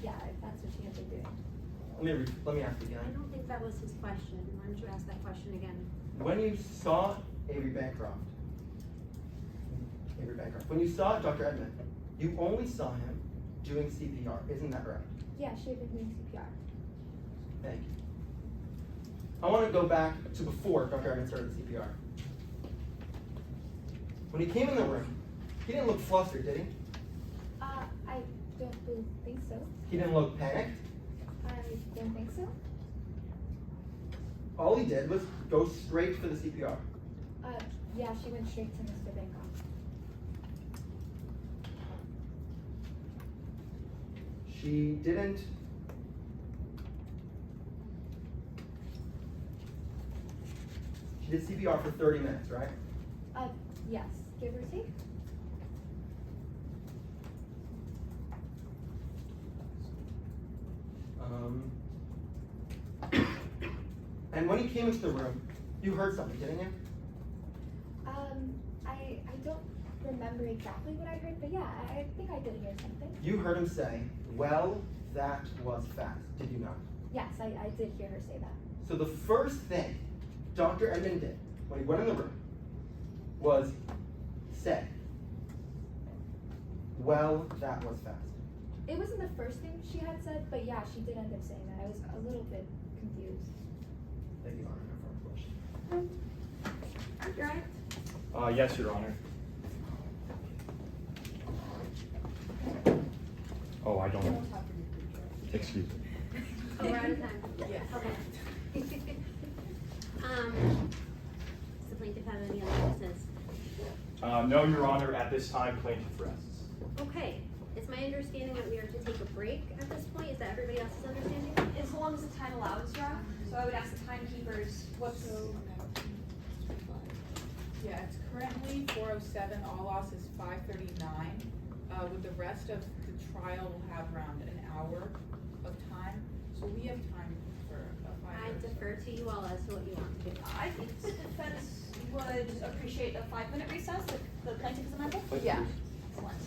Speaker 11: yeah, that's what she had been doing.
Speaker 6: Let me ask
Speaker 1: I
Speaker 6: again.
Speaker 1: don't think that was his question. Why don't you ask that question again?
Speaker 6: When you saw Avery Bancroft, when you saw Dr. Edmond, you only saw him doing CPR, isn't that right?
Speaker 11: Yeah, she had been doing CPR.
Speaker 6: Thank you. I want to go back to before Dr. Edmond started CPR. When he came in the room, he didn't look flustered, did he?
Speaker 11: I don't think so.
Speaker 6: He didn't look panicked.
Speaker 11: I don't think so.
Speaker 6: All he did was go straight for the CPR.
Speaker 11: Yeah, she went straight to Mr. Bancroft.
Speaker 6: She didn't. She did CPR for 30 minutes, right?
Speaker 11: Yes, give or take.
Speaker 6: And when he came into the room, you heard something, didn't you?
Speaker 11: I don't remember exactly what I heard, but yeah, I think I did hear something.
Speaker 6: You heard him say, "Well, that was fast." Did you not?
Speaker 11: Yes, I did hear her say that.
Speaker 6: So the first thing Dr. Edmond did when he went in the room was say, "Well, that was fast."
Speaker 11: It wasn't the first thing she had said, but yeah, she did end up saying that. I was a little bit confused.
Speaker 6: Thank you, Honor. No further question.
Speaker 1: You're right.
Speaker 10: Yes, Your Honor. Oh, I don't. Excuse me.
Speaker 1: Oh, we're out of time.
Speaker 9: Yes.
Speaker 1: Okay. Does the plaintiff have any other witnesses?
Speaker 10: No, Your Honor. At this time, plaintiff rests.
Speaker 1: Okay. It's my understanding that we are to take a break at this point. Is that everybody else's understanding?
Speaker 2: As long as the time allows, Your Honor. So I would ask the timekeepers, what's
Speaker 9: Yeah, it's currently 4:07, all loss is 5:39. With the rest of the trial, we'll have around an hour of time, so we have time for a 5
Speaker 1: I
Speaker 9: minutes.
Speaker 1: defer to you all as to what you want to do.
Speaker 2: I think the defense would appreciate a 5-minute recess if the plaintiff is amenable.
Speaker 9: Yeah.
Speaker 2: Excellent.